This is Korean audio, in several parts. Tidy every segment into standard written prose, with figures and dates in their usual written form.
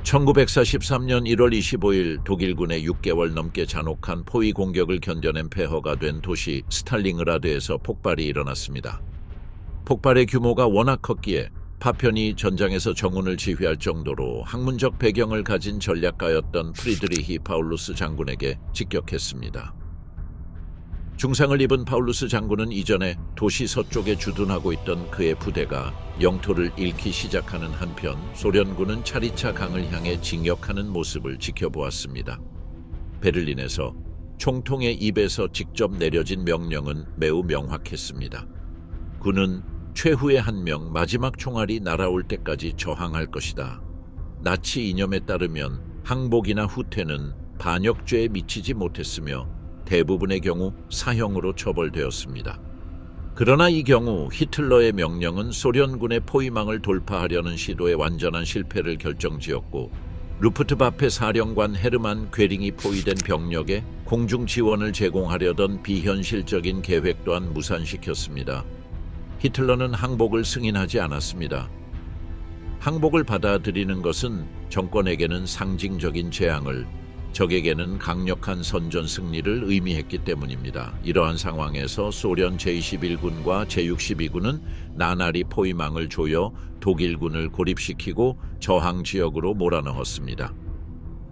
1943년 1월 25일 독일군의 6개월 넘게 잔혹한 포위 공격을 견뎌낸 폐허가 된 도시 스탈링그라드에서 폭발이 일어났습니다. 폭발의 규모가 워낙 컸기에 파편이 전장에서 정훈을 지휘할 정도로 학문적 배경을 가진 전략가였던 프리드리히 파울루스 장군에게 직격했습니다. 중상을 입은 파울루스 장군은 이전에 도시 서쪽에 주둔하고 있던 그의 부대가 영토를 잃기 시작하는 한편 소련군은 차리차 강을 향해 진격하는 모습을 지켜보았습니다. 베를린에서 총통의 입에서 직접 내려진 명령은 매우 명확했습니다. 군은 최후의 한 명 마지막 총알이 날아올 때까지 저항할 것이다. 나치 이념에 따르면 항복이나 후퇴는 반역죄에 미치지 못했으며 대부분의 경우 사형으로 처벌되었습니다. 그러나 이 경우 히틀러의 명령은 소련군의 포위망을 돌파하려는 시도의 완전한 실패를 결정지었고 루프트와페 사령관 헤르만 괴링이 포위된 병력에 공중 지원을 제공하려던 비현실적인 계획 또한 무산시켰습니다. 히틀러는 항복을 승인하지 않았습니다. 항복을 받아들이는 것은 정권에게는 상징적인 재앙을, 적에게는 강력한 선전 승리를 의미했기 때문입니다. 이러한 상황에서 소련 제21군과 제62군은 나날이 포위망을 조여 독일군을 고립시키고 저항 지역으로 몰아넣었습니다.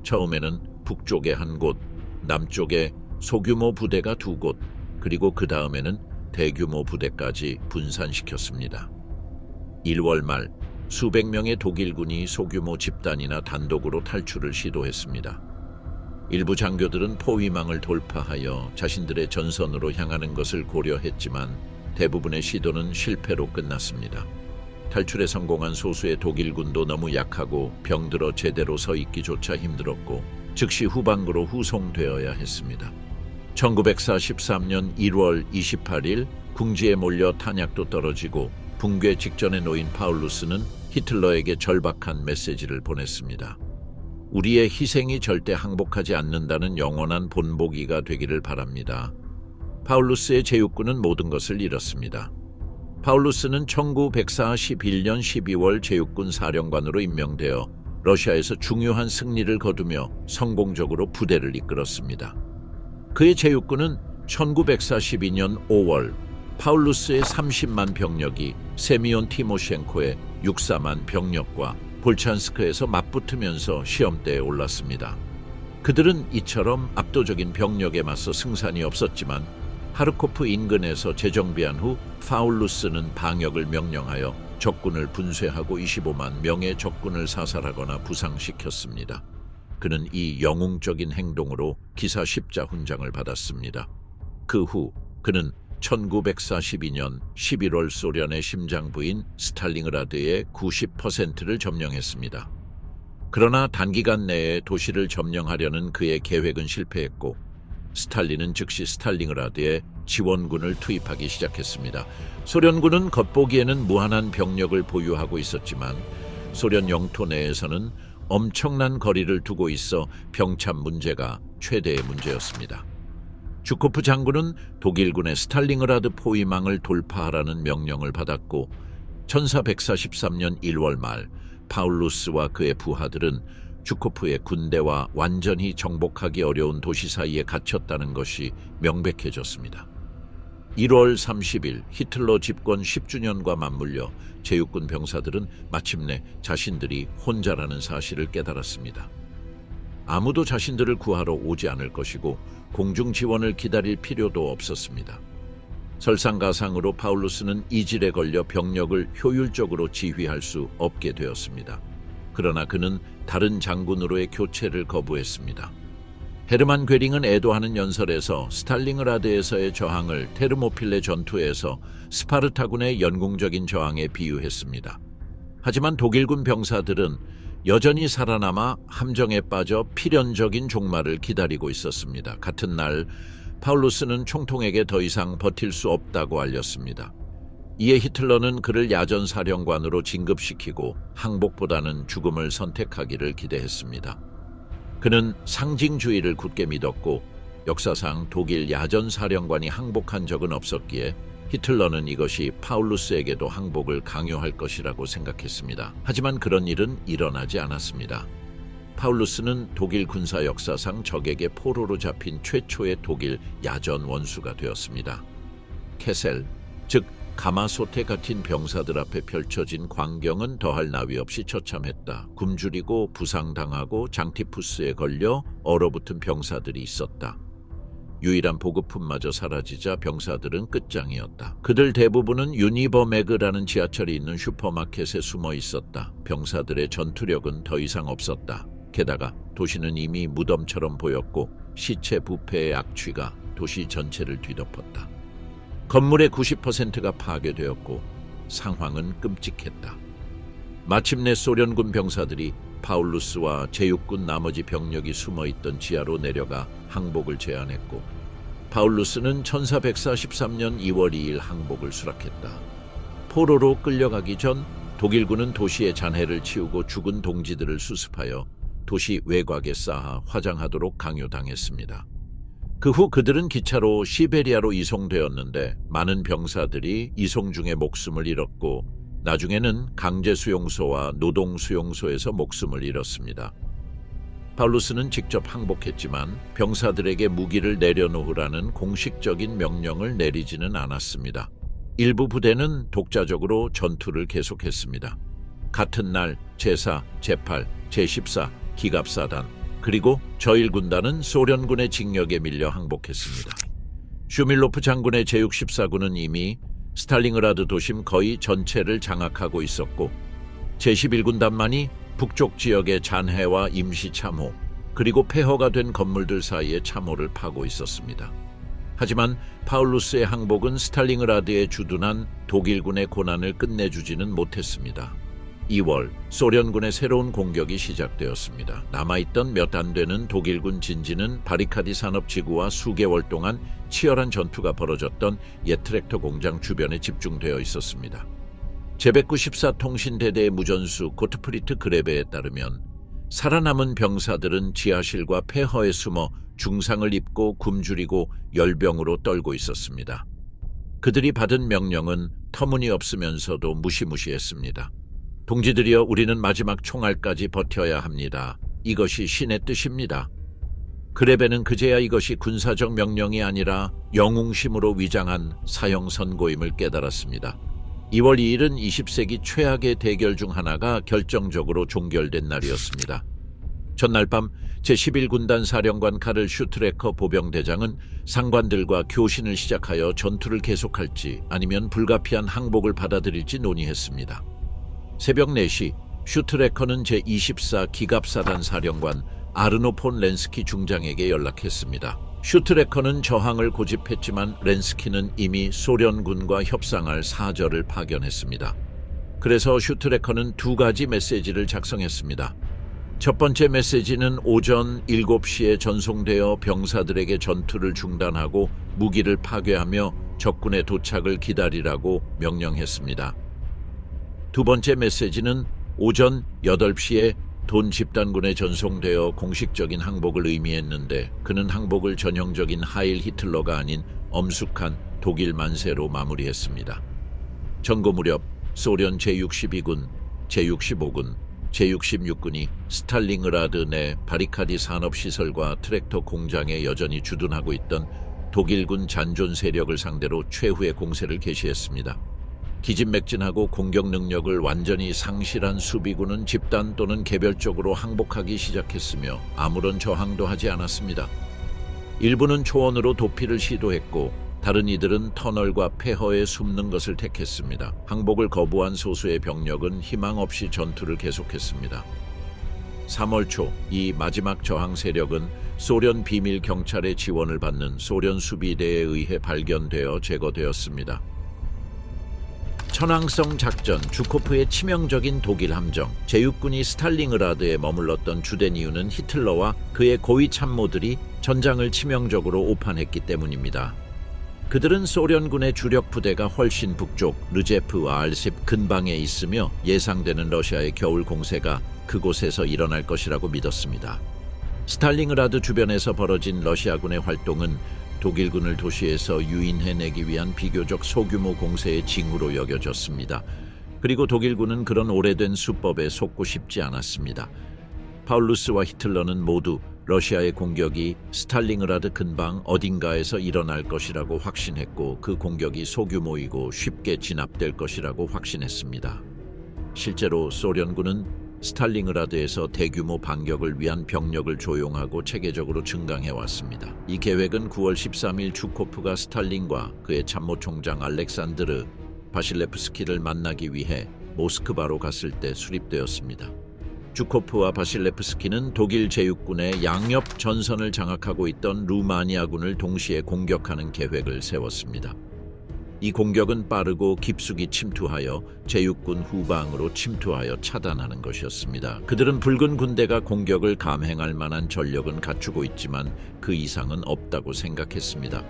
처음에는 북쪽에 한 곳, 남쪽에 소규모 부대가 2곳, 그리고 그 다음에는 대규모 부대까지 분산시켰습니다. 1월 말 수백 명의 독일군이 소규모 집단이나 단독으로 탈출을 시도했습니다. 일부 장교들은 포위망을 돌파하여 자신들의 전선으로 향하는 것을 고려했지만 대부분의 시도는 실패로 끝났습니다. 탈출에 성공한 소수의 독일군도 너무 약하고 병들어 제대로 서 있기조차 힘들었고 즉시 후방구로 후송되어야 했습니다. 1943년 1월 28일 궁지에 몰려 탄약도 떨어지고 붕괴 직전에 놓인 파울루스는 히틀러에게 절박한 메시지를 보냈습니다. 우리의 희생이 절대 항복하지 않는다는 영원한 본보기가 되기를 바랍니다. 파울루스의 제육군은 모든 것을 잃었습니다. 파울루스는 1941년 12월 제육군 사령관으로 임명되어 러시아에서 중요한 승리를 거두며 성공적으로 부대를 이끌었습니다. 그의 제육군은 1942년 5월 파울루스의 30만 병력이 세미온 티모셴코의 64만 병력과 볼찬스크에서 맞붙으면서 시험대에 올랐습니다. 그들은 이처럼 압도적인 병력에 맞서 승산이 없었지만 하르코프 인근에서 재정비한 후 파울루스는 방역을 명령하여 적군을 분쇄하고 25만 명의 적군을 사살하거나 부상시켰습니다. 그는 이 영웅적인 행동으로 기사 십자 훈장을 받았습니다. 그 후 그는 1942년 11월 소련의 심장부인 스탈링그라드의 90%를 점령했습니다. 그러나 단기간 내에 도시를 점령하려는 그의 계획은 실패했고 스탈린은 즉시 스탈링그라드에 지원군을 투입하기 시작했습니다. 소련군은 겉보기에는 무한한 병력을 보유하고 있었지만 소련 영토 내에서는 엄청난 거리를 두고 있어 병참 문제가 최대의 문제였습니다. 주코프 장군은 독일군의 스탈링그라드 포위망을 돌파하라는 명령을 받았고 1443년 1월 말 파울루스와 그의 부하들은 주코프의 군대와 완전히 정복하기 어려운 도시 사이에 갇혔다는 것이 명백해졌습니다. 1월 30일 히틀러 집권 10주년과 맞물려 제육군 병사들은 마침내 자신들이 혼자라는 사실을 깨달았습니다. 아무도 자신들을 구하러 오지 않을 것이고 공중 지원을 기다릴 필요도 없었습니다. 설상가상으로 파울루스는 이질에 걸려 병력을 효율적으로 지휘할 수 없게 되었습니다. 그러나 그는 다른 장군으로의 교체를 거부했습니다. 헤르만 괴링은 애도하는 연설에서 스탈링그라드에서의 저항을 테르모필레 전투에서 스파르타군의 영웅적인 저항에 비유했습니다. 하지만 독일군 병사들은 여전히 살아남아 함정에 빠져 필연적인 종말을 기다리고 있었습니다. 같은 날 파울루스는 총통에게 더 이상 버틸 수 없다고 알렸습니다. 이에 히틀러는 그를 야전 사령관으로 진급시키고 항복보다는 죽음을 선택하기를 기대했습니다. 그는 상징주의를 굳게 믿었고 역사상 독일 야전 사령관이 항복한 적은 없었기에 히틀러는 이것이 파울루스에게도 항복을 강요할 것이라고 생각했습니다. 하지만 그런 일은 일어나지 않았습니다. 파울루스는 독일 군사 역사상 적에게 포로로 잡힌 최초의 독일 야전 원수가 되었습니다. 케셀, 즉 가마솥에 갇힌 병사들 앞에 펼쳐진 광경은 더할 나위 없이 처참했다. 굶주리고 부상당하고 장티푸스에 걸려 얼어붙은 병사들이 있었다. 유일한 보급품마저 사라지자 병사들은 끝장이었다. 그들 대부분은 유니버매그라는 지하철이 있는 슈퍼마켓에 숨어 있었다. 병사들의 전투력은 더 이상 없었다. 게다가 도시는 이미 무덤처럼 보였고 시체 부패의 악취가 도시 전체를 뒤덮었다. 건물의 90%가 파괴되었고 상황은 끔찍했다. 마침내 소련군 병사들이 파울루스와 제육군 나머지 병력이 숨어있던 지하로 내려가 항복을 제안했고 파울루스는 1443년 2월 2일 항복을 수락했다. 포로로 끌려가기 전 독일군은 도시의 잔해를 치우고 죽은 동지들을 수습하여 도시 외곽에 쌓아 화장하도록 강요당했습니다. 그 후 그들은 기차로 시베리아로 이송되었는데 많은 병사들이 이송 중에 목숨을 잃었고 나중에는 강제수용소와 노동수용소에서 목숨을 잃었습니다. 파울루스는 직접 항복했지만 병사들에게 무기를 내려놓으라는 공식적인 명령을 내리지는 않았습니다. 일부 부대는 독자적으로 전투를 계속했습니다. 같은 날 제4, 제8, 제14 기갑사단 그리고 저일군단은 소련군의 징역에 밀려 항복했습니다. 슈밀로프 장군의 제64군은 이미 스탈링그라드 도심 거의 전체를 장악하고 있었고 제11군단만이 북쪽 지역의 잔해와 임시 참호 그리고 폐허가 된 건물들 사이에 참호를 파고 있었습니다. 하지만 파울루스의 항복은 스탈링그라드에 주둔한 독일군의 고난을 끝내주지는 못했습니다. 2월 소련군의 새로운 공격이 시작되었습니다. 남아있던 몇 안 되는 독일군 진지는 바리카디 산업지구와 수개월 동안 치열한 전투가 벌어졌던 옛 트랙터 공장 주변에 집중되어 있었습니다. 제194 통신대대의 무전수 고트프리트 그레베에 따르면 살아남은 병사들은 지하실과 폐허에 숨어 중상을 입고 굶주리고 열병으로 떨고 있었습니다. 그들이 받은 명령은 터무니없으면서도 무시무시했습니다. 동지들이여, 우리는 마지막 총알까지 버텨야 합니다. 이것이 신의 뜻입니다. 그레베는 그제야 이것이 군사적 명령이 아니라 영웅심으로 위장한 사형 선고임을 깨달았습니다. 2월 2일은 20세기 최악의 대결 중 하나가 결정적으로 종결된 날이었습니다. 전날 밤 제11군단 사령관 카를 슈트레커 보병대장은 상관들과 교신을 시작하여 전투를 계속할지 아니면 불가피한 항복을 받아들일지 논의했습니다. 새벽 4시 슈트레커는 제24 기갑사단 사령관 아르노 폰 렌스키 중장에게 연락했습니다. 슈트레커는 저항을 고집했지만 렌스키는 이미 소련군과 협상할 사절을 파견했습니다. 그래서 슈트레커는 2가지 메시지를 작성했습니다. 첫 번째 메시지는 오전 7시에 전송되어 병사들에게 전투를 중단하고 무기를 파괴하며 적군의 도착을 기다리라고 명령했습니다. 두 번째 메시지는 오전 8시에 돈 집단군에 전송되어 공식적인 항복을 의미했는데 그는 항복을 전형적인 하일 히틀러가 아닌 엄숙한 독일 만세로 마무리했습니다. 점거 무렵 소련 제62군, 제65군, 제66군이 스탈링그라드 내 바리카디 산업시설과 트랙터 공장에 여전히 주둔하고 있던 독일군 잔존 세력을 상대로 최후의 공세를 개시했습니다. 기진맥진하고 공격 능력을 완전히 상실한 수비군은 집단 또는 개별적으로 항복하기 시작했으며 아무런 저항도 하지 않았습니다. 일부는 초원으로 도피를 시도했고 다른 이들은 터널과 폐허에 숨는 것을 택했습니다. 항복을 거부한 소수의 병력은 희망 없이 전투를 계속했습니다. 3월 초 이 마지막 저항 세력은 소련 비밀 경찰의 지원을 받는 소련 수비대에 의해 발견되어 제거되었습니다. 천왕성 작전, 주코프의 치명적인 독일 함정, 제6군이 스탈링그라드에 머물렀던 주된 이유는 히틀러와 그의 고위 참모들이 전장을 치명적으로 오판했기 때문입니다. 그들은 소련군의 주력 부대가 훨씬 북쪽 르제프와 알십 근방에 있으며 예상되는 러시아의 겨울 공세가 그곳에서 일어날 것이라고 믿었습니다. 스탈링그라드 주변에서 벌어진 러시아군의 활동은 독일군을 도시에서 유인해내기 위한 비교적 소규모 공세의 징후로 여겨졌습니다. 그리고 독일군은 그런 오래된 수법에 속고 싶지 않았습니다. 파울루스와 히틀러는 모두 러시아의 공격이 스탈링그라드 근방 어딘가에서 일어날 것이라고 확신했고 그 공격이 소규모이고 쉽게 진압될 것이라고 확신했습니다. 실제로 소련군은 스탈링그라드에서 대규모 반격을 위한 병력을 조용하고 체계적으로 증강해왔습니다. 이 계획은 9월 13일 주코프가 스탈린과 그의 참모총장 알렉산드르 바실레프스키를 만나기 위해 모스크바로 갔을 때 수립되었습니다. 주코프와 바실레프스키는 독일 제육군의 양옆 전선을 장악하고 있던 루마니아군을 동시에 공격하는 계획을 세웠습니다. 이 공격은 빠르고 깊숙이 침투하여 제육군 후방으로 침투하여 차단하는 것이었습니다. 그들은 붉은 군대가 공격을 감행할 만한 전력은 갖추고 있지만 그 이상은 없다고 생각했습니다.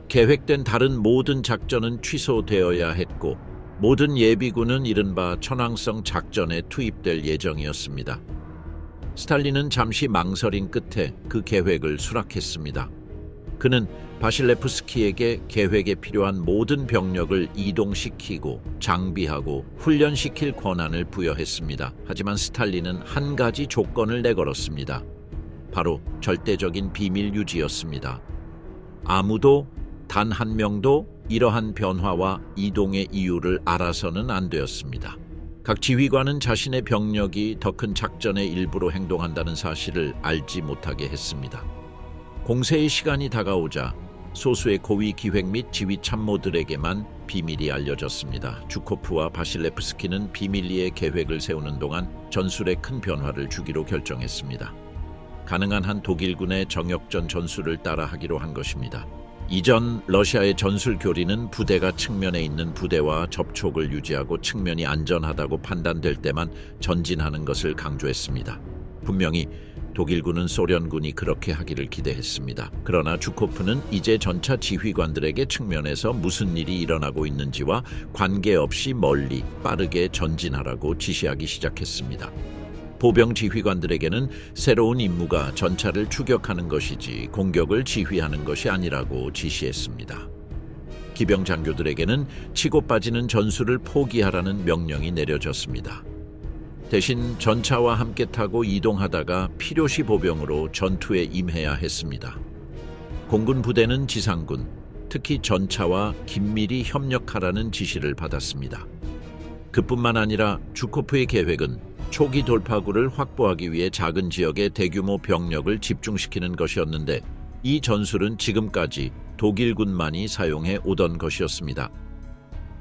계획된 다른 모든 작전은 취소되어야 했고 모든 예비군은 이른바 천왕성 작전에 투입될 예정이었습니다. 스탈린은 잠시 망설인 끝에 그 계획을 수락했습니다. 그는 바실레프스키에게 계획에 필요한 모든 병력을 이동시키고 장비하고 훈련시킬 권한을 부여했습니다. 하지만 스탈린은 한 가지 조건을 내걸었습니다. 바로 절대적인 비밀 유지였습니다. 아무도 단 한 명도 이러한 변화와 이동의 이유를 알아서는 안 되었습니다. 각 지휘관은 자신의 병력이 더 큰 작전의 일부로 행동한다는 사실을 알지 못하게 했습니다. 공세의 시간이 다가오자 소수의 고위 기획 및 지휘 참모들에게만 비밀이 알려졌습니다. 주코프와 바실레프스키는 비밀리에 계획을 세우는 동안 전술에 큰 변화를 주기로 결정했습니다. 가능한 한 독일군의 정역전 전술을 따라하기로 한 것입니다. 이전 러시아의 전술 교리는 부대가 측면에 있는 부대와 접촉을 유지하고 측면이 안전하다고 판단될 때만 전진하는 것을 강조했습니다. 분명히 독일군은 소련군이 그렇게 하기를 기대했습니다. 그러나 주코프는 이제 전차 지휘관들에게 측면에서 무슨 일이 일어나고 있는지와 관계없이 멀리 빠르게 전진하라고 지시하기 시작했습니다. 보병 지휘관들에게는 새로운 임무가 전차를 추격하는 것이지 공격을 지휘하는 것이 아니라고 지시했습니다. 기병 장교들에게는 치고 빠지는 전술을 포기하라는 명령이 내려졌습니다. 대신 전차와 함께 타고 이동하다가 필요시 보병으로 전투에 임해야 했습니다. 공군 부대는 지상군, 특히 전차와 긴밀히 협력하라는 지시를 받았습니다. 그뿐만 아니라 주코프의 계획은 초기 돌파구를 확보하기 위해 작은 지역에 대규모 병력을 집중시키는 것이었는데 이 전술은 지금까지 독일군만이 사용해 오던 것이었습니다.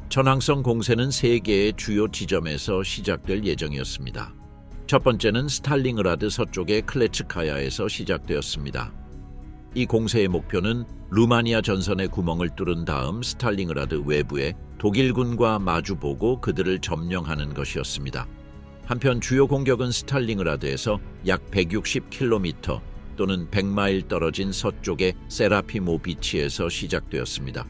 천왕성 공세는 3개의 주요 지점에서 시작될 예정이었습니다. 첫 번째는 스탈링그라드 서쪽의 클레츠카야에서 시작되었습니다. 이 공세의 목표는 루마니아 전선의 구멍을 뚫은 다음 스탈링그라드 외부에 독일군과 마주보고 그들을 점령하는 것이었습니다. 한편 주요 공격은 스탈링그라드에서 약 160km 또는 100마일 떨어진 서쪽의 세라피모비치에서 시작되었습니다.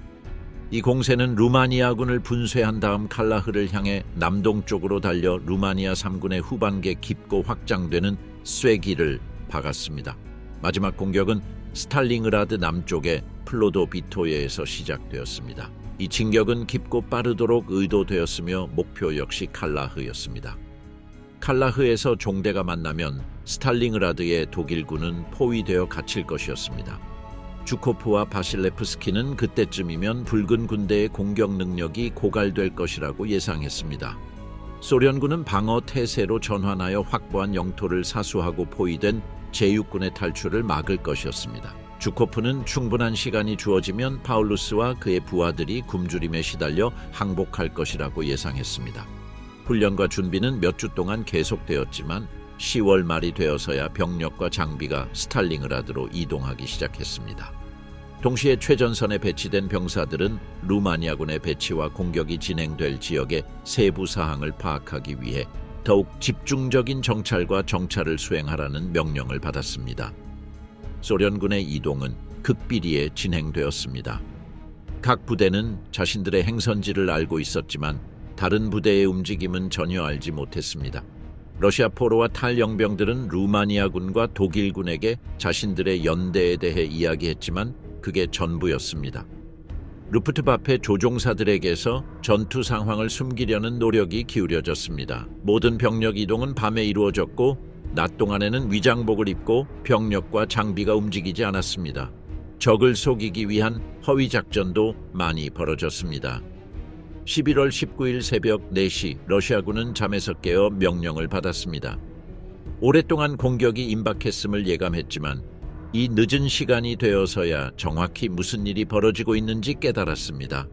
이 공세는 루마니아군을 분쇄한 다음 칼라흐를 향해 남동쪽으로 달려 루마니아 3군의 후반기에 깊고 확장되는 쐐기를 박았습니다. 마지막 공격은 스탈링그라드 남쪽의 플로도비토예에서 시작되었습니다. 이 진격은 깊고 빠르도록 의도되었으며 목표 역시 칼라흐였습니다. 칼라흐에서 종대가 만나면 스탈링그라드의 독일군은 포위되어 갇힐 것이었습니다. 주코프와 바실레프스키는 그때쯤이면 붉은 군대의 공격 능력이 고갈될 것이라고 예상했습니다. 소련군은 방어 태세로 전환하여 확보한 영토를 사수하고 포위된 제6군의 탈출을 막을 것이었습니다. 주코프는 충분한 시간이 주어지면 파울루스와 그의 부하들이 굶주림에 시달려 항복할 것이라고 예상했습니다. 훈련과 준비는 몇 주 동안 계속되었지만 10월 말이 되어서야 병력과 장비가 스탈링그라드로 이동하기 시작했습니다. 동시에 최전선에 배치된 병사들은 루마니아군의 배치와 공격이 진행될 지역의 세부 사항을 파악하기 위해 더욱 집중적인 정찰과 정찰을 수행하라는 명령을 받았습니다. 소련군의 이동은 극비리에 진행되었습니다. 각 부대는 자신들의 행선지를 알고 있었지만 다른 부대의 움직임은 전혀 알지 못했습니다. 러시아 포로와 탈영병들은 루마니아군과 독일군에게 자신들의 연대에 대해 이야기했지만 그게 전부였습니다. 루프트바페 조종사들에게서 전투 상황을 숨기려는 노력이 기울여졌습니다. 모든 병력 이동은 밤에 이루어졌고 낮 동안에는 위장복을 입고 병력과 장비가 움직이지 않았습니다. 적을 속이기 위한 허위 작전도 많이 벌어졌습니다. 11월 19일 새벽 4시 러시아군은 잠에서 깨어 명령을 받았습니다. 오랫동안 공격이 임박했음을 예감했지만 이 늦은 시간이 되어서야 정확히 무슨 일이 벌어지고 있는지 깨달았습니다.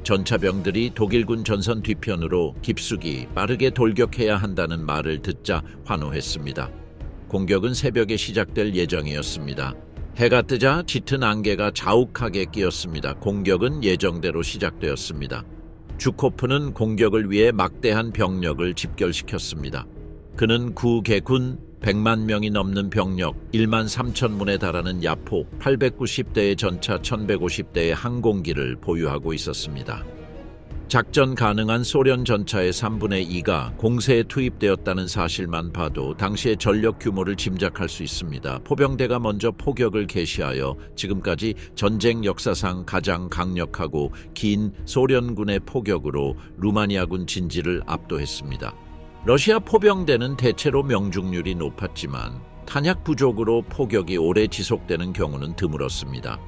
전차병들이 독일군 전선 뒤편으로 깊숙이 빠르게 돌격해야 한다는 말을 듣자 환호했습니다. 공격은 새벽에 시작될 예정이었습니다. 해가 뜨자 짙은 안개가 자욱하게 끼었습니다. 공격은 예정대로 시작되었습니다. 주코프는 공격을 위해 막대한 병력을 집결시켰습니다. 그는 구개군 100만 명이 넘는 병력, 1만 3천 문에 달하는 야포, 890대의 전차, 1150대의 항공기를 보유하고 있었습니다. 작전 가능한 소련 전차의 3분의 2가 공세에 투입되었다는 사실만 봐도 당시의 전력 규모를 짐작할 수 있습니다. 포병대가 먼저 포격을 개시하여 지금까지 전쟁 역사상 가장 강력하고 긴 소련군의 포격으로 루마니아군 진지를 압도했습니다. 러시아 포병대는 대체로 명중률이 높았지만 탄약 부족으로 포격이 오래 지속되는 경우는 드물었습니다.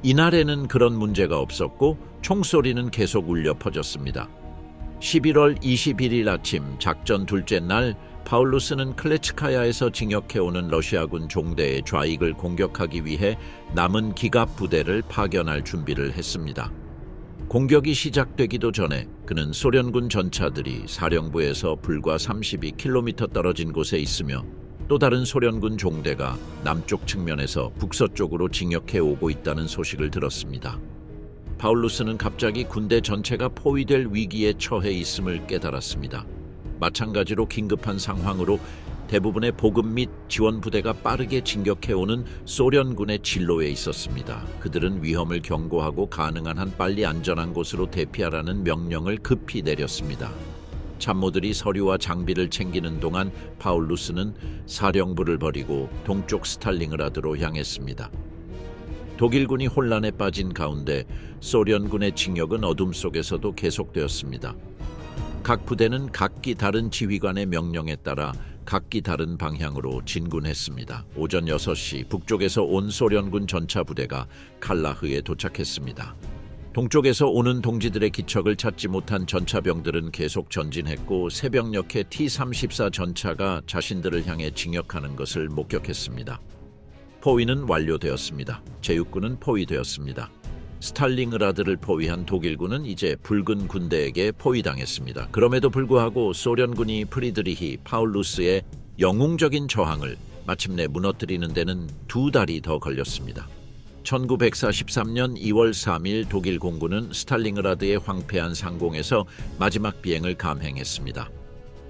이날에는 그런 문제가 없었고 총소리는 계속 울려 퍼졌습니다. 11월 21일 아침 작전 둘째 날 파울루스는 클레츠카야에서 징역해오는 러시아군 종대의 좌익을 공격하기 위해 남은 기갑 부대를 파견할 준비를 했습니다. 공격이 시작되기도 전에 그는 소련군 전차들이 사령부에서 불과 32km 떨어진 곳에 있으며 또 다른 소련군 종대가 남쪽 측면에서 북서쪽으로 진격해 오고 있다는 소식을 들었습니다. 파울루스는 갑자기 군대 전체가 포위될 위기에 처해 있음을 깨달았습니다. 마찬가지로 긴급한 상황으로 대부분의 보급 및 지원 부대가 빠르게 진격해오는 소련군의 진로에 있었습니다. 그들은 위험을 경고하고 가능한 한 빨리 안전한 곳으로 대피하라는 명령을 급히 내렸습니다. 참모들이 서류와 장비를 챙기는 동안 파울루스는 사령부를 버리고 동쪽 스탈링그라드로 향했습니다. 독일군이 혼란에 빠진 가운데 소련군의 징역은 어둠 속에서도 계속되었습니다. 각 부대는 각기 다른 지휘관의 명령에 따라 각기 다른 방향으로 진군했습니다. 오전 6시 북쪽에서 온 소련군 전차 부대가 칼라흐에 도착했습니다. 동쪽에서 오는 동지들의 기척을 찾지 못한 전차병들은 계속 전진했고 새벽녘에 T-34 전차가 자신들을 향해 진격하는 것을 목격했습니다. 포위는 완료되었습니다. 제6군은 포위되었습니다. 스탈링그라드를 포위한 독일군은 이제 붉은 군대에게 포위당했습니다. 그럼에도 불구하고 소련군이 프리드리히 파울루스의 영웅적인 저항을 마침내 무너뜨리는 데는 2달이 더 걸렸습니다. 1943년 2월 3일 독일 공군은 스탈링그라드의 황폐한 상공에서 마지막 비행을 감행했습니다.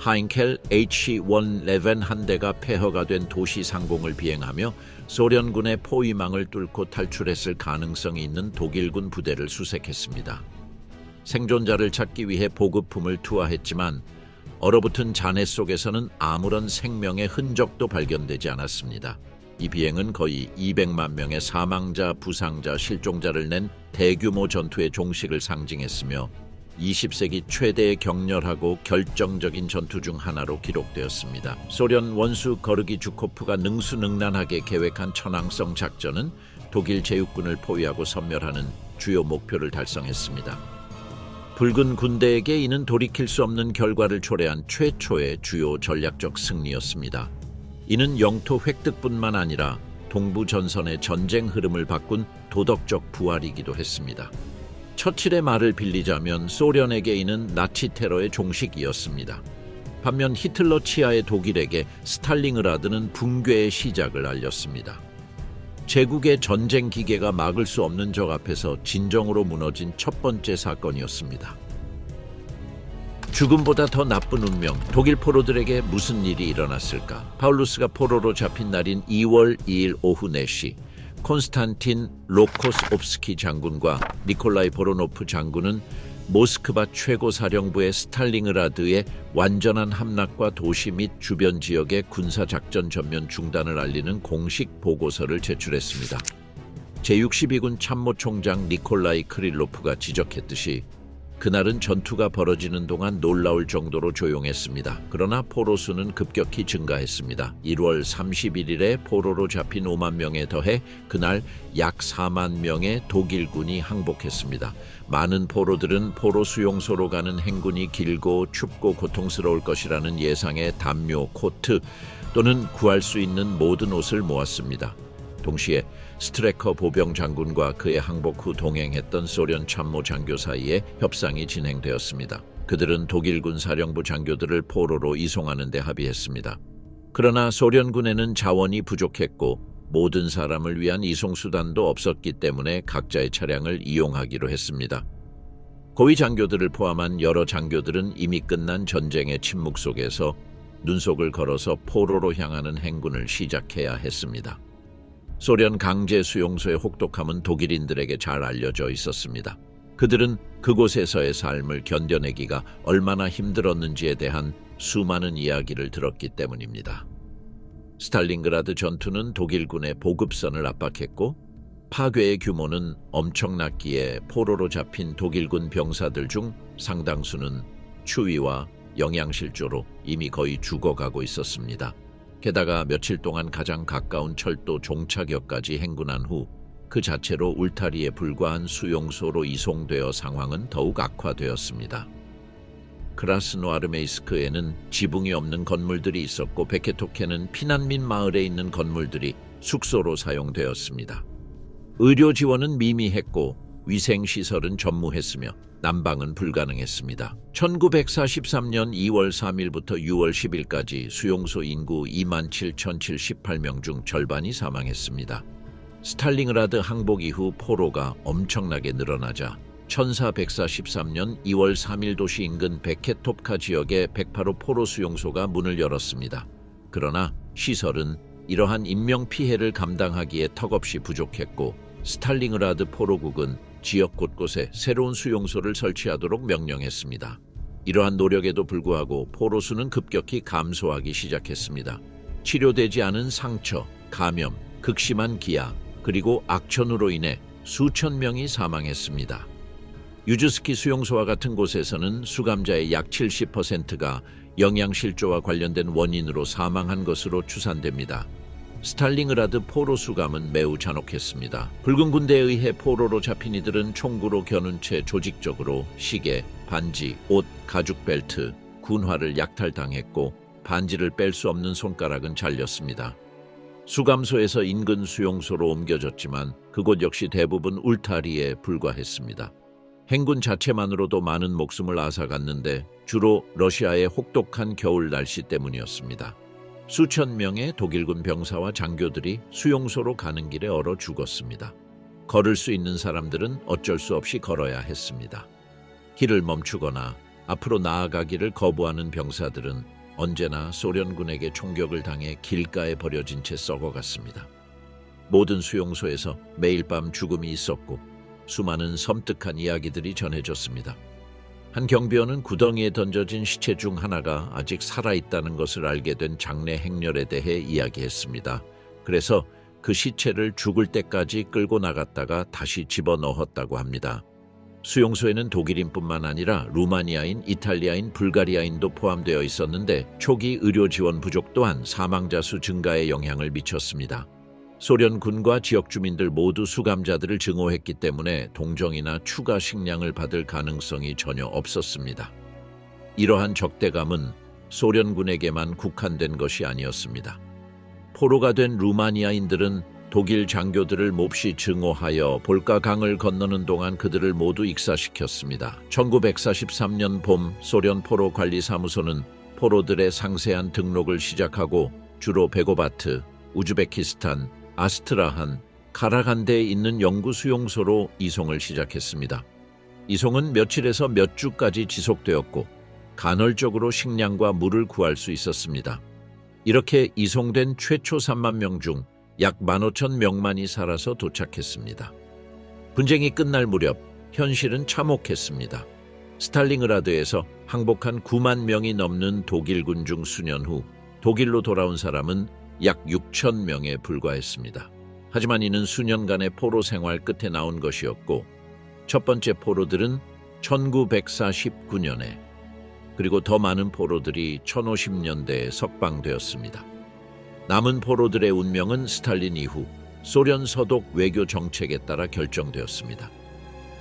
하인켈 HC-111 한 대가 폐허가 된 도시 상공을 비행하며 소련군의 포위망을 뚫고 탈출했을 가능성이 있는 독일군 부대를 수색했습니다. 생존자를 찾기 위해 보급품을 투하했지만 얼어붙은 잔해 속에서는 아무런 생명의 흔적도 발견되지 않았습니다. 이 비행은 거의 200만 명의 사망자, 부상자, 실종자를 낸 대규모 전투의 종식을 상징했으며 20세기 최대의 격렬하고 결정적인 전투 중 하나로 기록되었습니다. 소련 원수 거르기 주코프가 능수능란하게 계획한 천왕성 작전은 독일 제6군을 포위하고 섬멸하는 주요 목표를 달성했습니다. 붉은 군대에게 이는 돌이킬 수 없는 결과를 초래한 최초의 주요 전략적 승리였습니다. 이는 영토 획득뿐만 아니라 동부 전선의 전쟁 흐름을 바꾼 도덕적 부활이기도 했습니다. 처칠의 말을 빌리자면 소련에게 이는 나치 테러의 종식이었습니다. 반면 히틀러 치하의 독일에게 스탈링그라드는 붕괴의 시작을 알렸습니다. 제국의 전쟁 기계가 막을 수 없는 적 앞에서 진정으로 무너진 첫 번째 사건이었습니다. 죽음보다 더 나쁜 운명, 독일 포로들에게 무슨 일이 일어났을까? 파울루스가 포로로 잡힌 날인 2월 2일 오후 4시 콘스탄틴 로코스옵스키 장군과 니콜라이 보로노프 장군은 모스크바 최고사령부의 스탈링그라드의 완전한 함락과 도시 및 주변 지역의 군사작전 전면 중단을 알리는 공식 보고서를 제출했습니다. 제62군 참모총장 니콜라이 크릴로프가 지적했듯이 그날은 전투가 벌어지는 동안 놀라울 정도로 조용했습니다. 그러나 포로 수는 급격히 증가했습니다. 1월 31일에 포로로 잡힌 5만 명에 더해 그날 약 4만 명의 독일군이 항복했습니다. 많은 포로들은 포로 수용소로 가는 행군이 길고 춥고 고통스러울 것이라는 예상에 담요, 코트 또는 구할 수 있는 모든 옷을 모았습니다. 동시에 스트레커 보병 장군과 그의 항복 후 동행했던 소련 참모 장교 사이에 협상이 진행되었습니다. 그들은 독일군 사령부 장교들을 포로로 이송하는 데 합의했습니다. 그러나 소련군에는 자원이 부족했고 모든 사람을 위한 이송 수단도 없었기 때문에 각자의 차량을 이용하기로 했습니다. 고위 장교들을 포함한 여러 장교들은 이미 끝난 전쟁의 침묵 속에서 눈속을 걸어서 포로로 향하는 행군을 시작해야 했습니다. 소련 강제 수용소의 혹독함은 독일인들에게 잘 알려져 있었습니다. 그들은 그곳에서의 삶을 견뎌내기가 얼마나 힘들었는지에 대한 수많은 이야기를 들었기 때문입니다. 스탈린그라드 전투는 독일군의 보급선을 압박했고 파괴의 규모는 엄청났기에 포로로 잡힌 독일군 병사들 중 상당수는 추위와 영양실조로 이미 거의 죽어가고 있었습니다. 게다가 며칠 동안 가장 가까운 철도 종착역까지 행군한 후 그 자체로 울타리에 불과한 수용소로 이송되어 상황은 더욱 악화되었습니다. 크라스노아르메이스크에는 지붕이 없는 건물들이 있었고 베케토케는 피난민 마을에 있는 건물들이 숙소로 사용되었습니다. 의료 지원은 미미했고 위생시설은 전무했으며 난방은 불가능했습니다. 1943년 2월 3일부터 6월 10일까지 수용소 인구 27,078명 중 절반이 사망했습니다. 스탈링그라드 항복 이후 포로가 엄청나게 늘어나자 1443년 2월 3일 도시 인근 베케톱카 지역의 108호 포로 수용소가 문을 열었습니다. 그러나 시설은 이러한 인명피해를 감당하기에 턱없이 부족했고 스탈링그라드 포로국은 지역 곳곳에 새로운 수용소를 설치하도록 명령했습니다. 이러한 노력에도 불구하고 포로 수는 급격히 감소하기 시작했습니다. 치료되지 않은 상처, 감염, 극심한 기아, 그리고 악천후로 인해 수천 명이 사망했습니다. 유즈스키 수용소와 같은 곳에서는 수감자의 약 70%가 영양실조와 관련된 원인으로 사망한 것으로 추산됩니다. 스탈링그라드 포로 수감은 매우 잔혹했습니다. 붉은 군대에 의해 포로로 잡힌 이들은 총구로 겨눈 채 조직적으로 시계, 반지, 옷, 가죽 벨트, 군화를 약탈당했고 반지를 뺄 수 없는 손가락은 잘렸습니다. 수감소에서 인근 수용소로 옮겨졌지만 그곳 역시 대부분 울타리에 불과했습니다. 행군 자체만으로도 많은 목숨을 앗아갔는데 주로 러시아의 혹독한 겨울 날씨 때문이었습니다. 수천 명의 독일군 병사와 장교들이 수용소로 가는 길에 얼어 죽었습니다. 걸을 수 있는 사람들은 어쩔 수 없이 걸어야 했습니다. 길을 멈추거나 앞으로 나아가기를 거부하는 병사들은 언제나 소련군에게 총격을 당해 길가에 버려진 채 썩어갔습니다. 모든 수용소에서 매일 밤 죽음이 있었고 수많은 섬뜩한 이야기들이 전해졌습니다. 한 경비원은 구덩이에 던져진 시체 중 하나가 아직 살아있다는 것을 알게 된 장례 행렬에 대해 이야기했습니다. 그래서 그 시체를 죽을 때까지 끌고 나갔다가 다시 집어넣었다고 합니다. 수용소에는 독일인뿐만 아니라 루마니아인, 이탈리아인, 불가리아인도 포함되어 있었는데 초기 의료 지원 부족 또한 사망자 수 증가에 영향을 미쳤습니다. 소련 군과 지역 주민들 모두 수감자들을 증오했기 때문에 동정이나 추가 식량을 받을 가능성이 전혀 없었습니다. 이러한 적대감은 소련군에게만 국한된 것이 아니었습니다. 포로가 된 루마니아인들은 독일 장교들을 몹시 증오하여 볼가강을 건너는 동안 그들을 모두 익사시켰습니다. 1943년 봄 소련 포로 관리사무소는 포로들의 상세한 등록을 시작하고 주로 베고바트, 우즈베키스탄, 아스트라한, 카라간데에 있는 영구 수용소로 이송을 시작했습니다. 이송은 며칠에서 몇 주까지 지속되었고 간헐적으로 식량과 물을 구할 수 있었습니다. 이렇게 이송된 최초 3만 명 중 약 15,000명만이 살아서 도착했습니다. 분쟁이 끝날 무렵 현실은 참혹했습니다. 스탈링그라드에서 항복한 9만 명이 넘는 독일군 중 수년 후 독일로 돌아온 사람은 약 6,000명에 불과했습니다. 하지만 이는 수년간의 포로 생활 끝에 나온 것이었고 첫 번째 포로들은 1949년에 그리고 더 많은 포로들이 1050년대에 석방되었습니다. 남은 포로들의 운명은 스탈린 이후 소련 서독 외교 정책에 따라 결정되었습니다.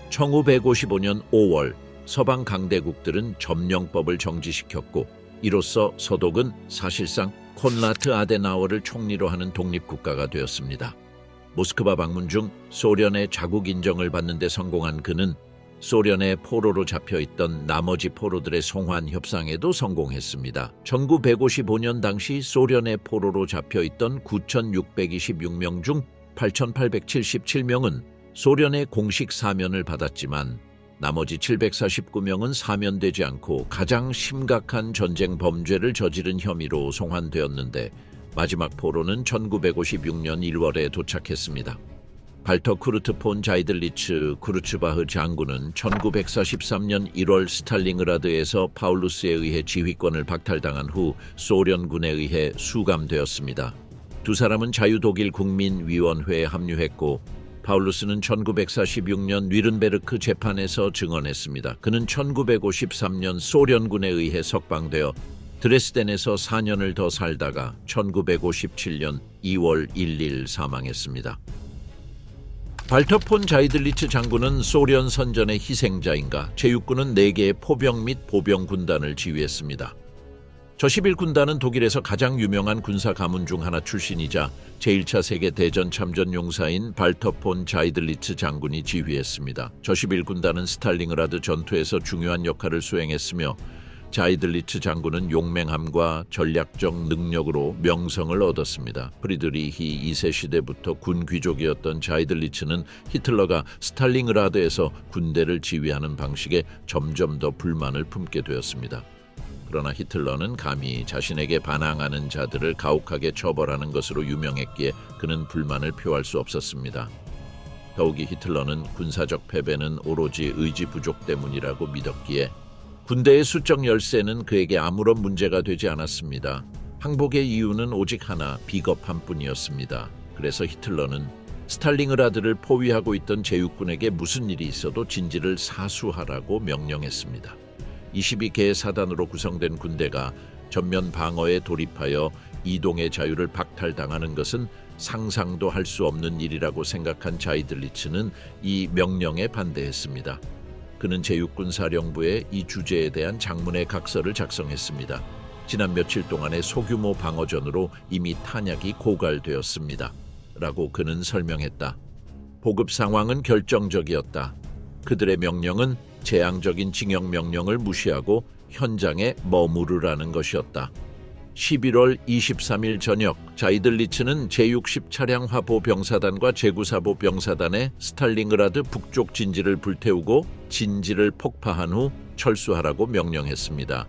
1955년 5월 서방 강대국들은 점령법을 정지시켰고 이로써 서독은 사실상 콘라트 아데나워를 총리로 하는 독립국가가 되었습니다. 모스크바 방문 중 소련의 자국 인정을 받는 데 성공한 그는 소련의 포로로 잡혀있던 나머지 포로들의 송환 협상에도 성공했습니다. 1955년 당시 소련의 포로로 잡혀있던 9,626명 중 8,877명은 소련의 공식 사면을 받았지만 나머지 749명은 사면되지 않고 가장 심각한 전쟁 범죄를 저지른 혐의로 송환되었는데 마지막 포로는 1956년 1월에 도착했습니다. 발터 쿠르트 폰 자이들리츠 쿠르츠바흐 장군은 1943년 1월 스탈링그라드에서 파울루스에 의해 지휘권을 박탈당한 후 소련군에 의해 수감되었습니다. 두 사람은 자유독일 국민위원회에 합류했고 파울루스는 1946년 뉘른베르크 재판에서 증언했습니다. 그는 1953년 소련군에 의해 석방되어 드레스덴에서 4년을 더 살다가 1957년 2월 1일 사망했습니다. 발터 폰 자이들리츠 장군은 소련 선전의 희생자인가 제육군은 4개의 포병 및 보병 군단을 지휘했습니다. 저 11군단은 독일에서 가장 유명한 군사 가문 중 하나 출신이자 제1차 세계대전 참전 용사인 발터 폰 자이들리츠 장군이 지휘했습니다. 저 11군단은 스탈링그라드 전투에서 중요한 역할을 수행했으며 자이들리츠 장군은 용맹함과 전략적 능력으로 명성을 얻었습니다. 프리드리히 2세 시대부터 군 귀족이었던 자이들리츠는 히틀러가 스탈링그라드에서 군대를 지휘하는 방식에 점점 더 불만을 품게 되었습니다. 그러나 히틀러는 감히 자신에게 반항하는 자들을 가혹하게 처벌하는 것으로 유명했기에 그는 불만을 표할 수 없었습니다. 더욱이 히틀러는 군사적 패배는 오로지 의지 부족 때문이라고 믿었기에 군대의 수적 열세는 그에게 아무런 문제가 되지 않았습니다. 항복의 이유는 오직 하나, 비겁함 뿐이었습니다. 그래서 히틀러는 스탈링그라드를 포위하고 있던 제육군에게 무슨 일이 있어도 진지를 사수하라고 명령했습니다. 22개의 사단으로 구성된 군대가 전면 방어에 돌입하여 이동의 자유를 박탈당하는 것은 상상도 할 수 없는 일이라고 생각한 자이들리츠는 이 명령에 반대했습니다. 그는 제육군 사령부에 이 주제에 대한 장문의 각서를 작성했습니다. 지난 며칠 동안의 소규모 방어전으로 이미 탄약이 고갈되었습니다. 라고 그는 설명했다. 보급 상황은 결정적이었다. 그들의 명령은 재앙적인 징역 명령을 무시하고 현장에 머무르라는 것이었다. 11월 23일 저녁 자이들리츠는 제60 차량 화보 병사단과 제9사보 병사단의 스탈링그라드 북쪽 진지를 불태우고 진지를 폭파한 후 철수하라고 명령했습니다.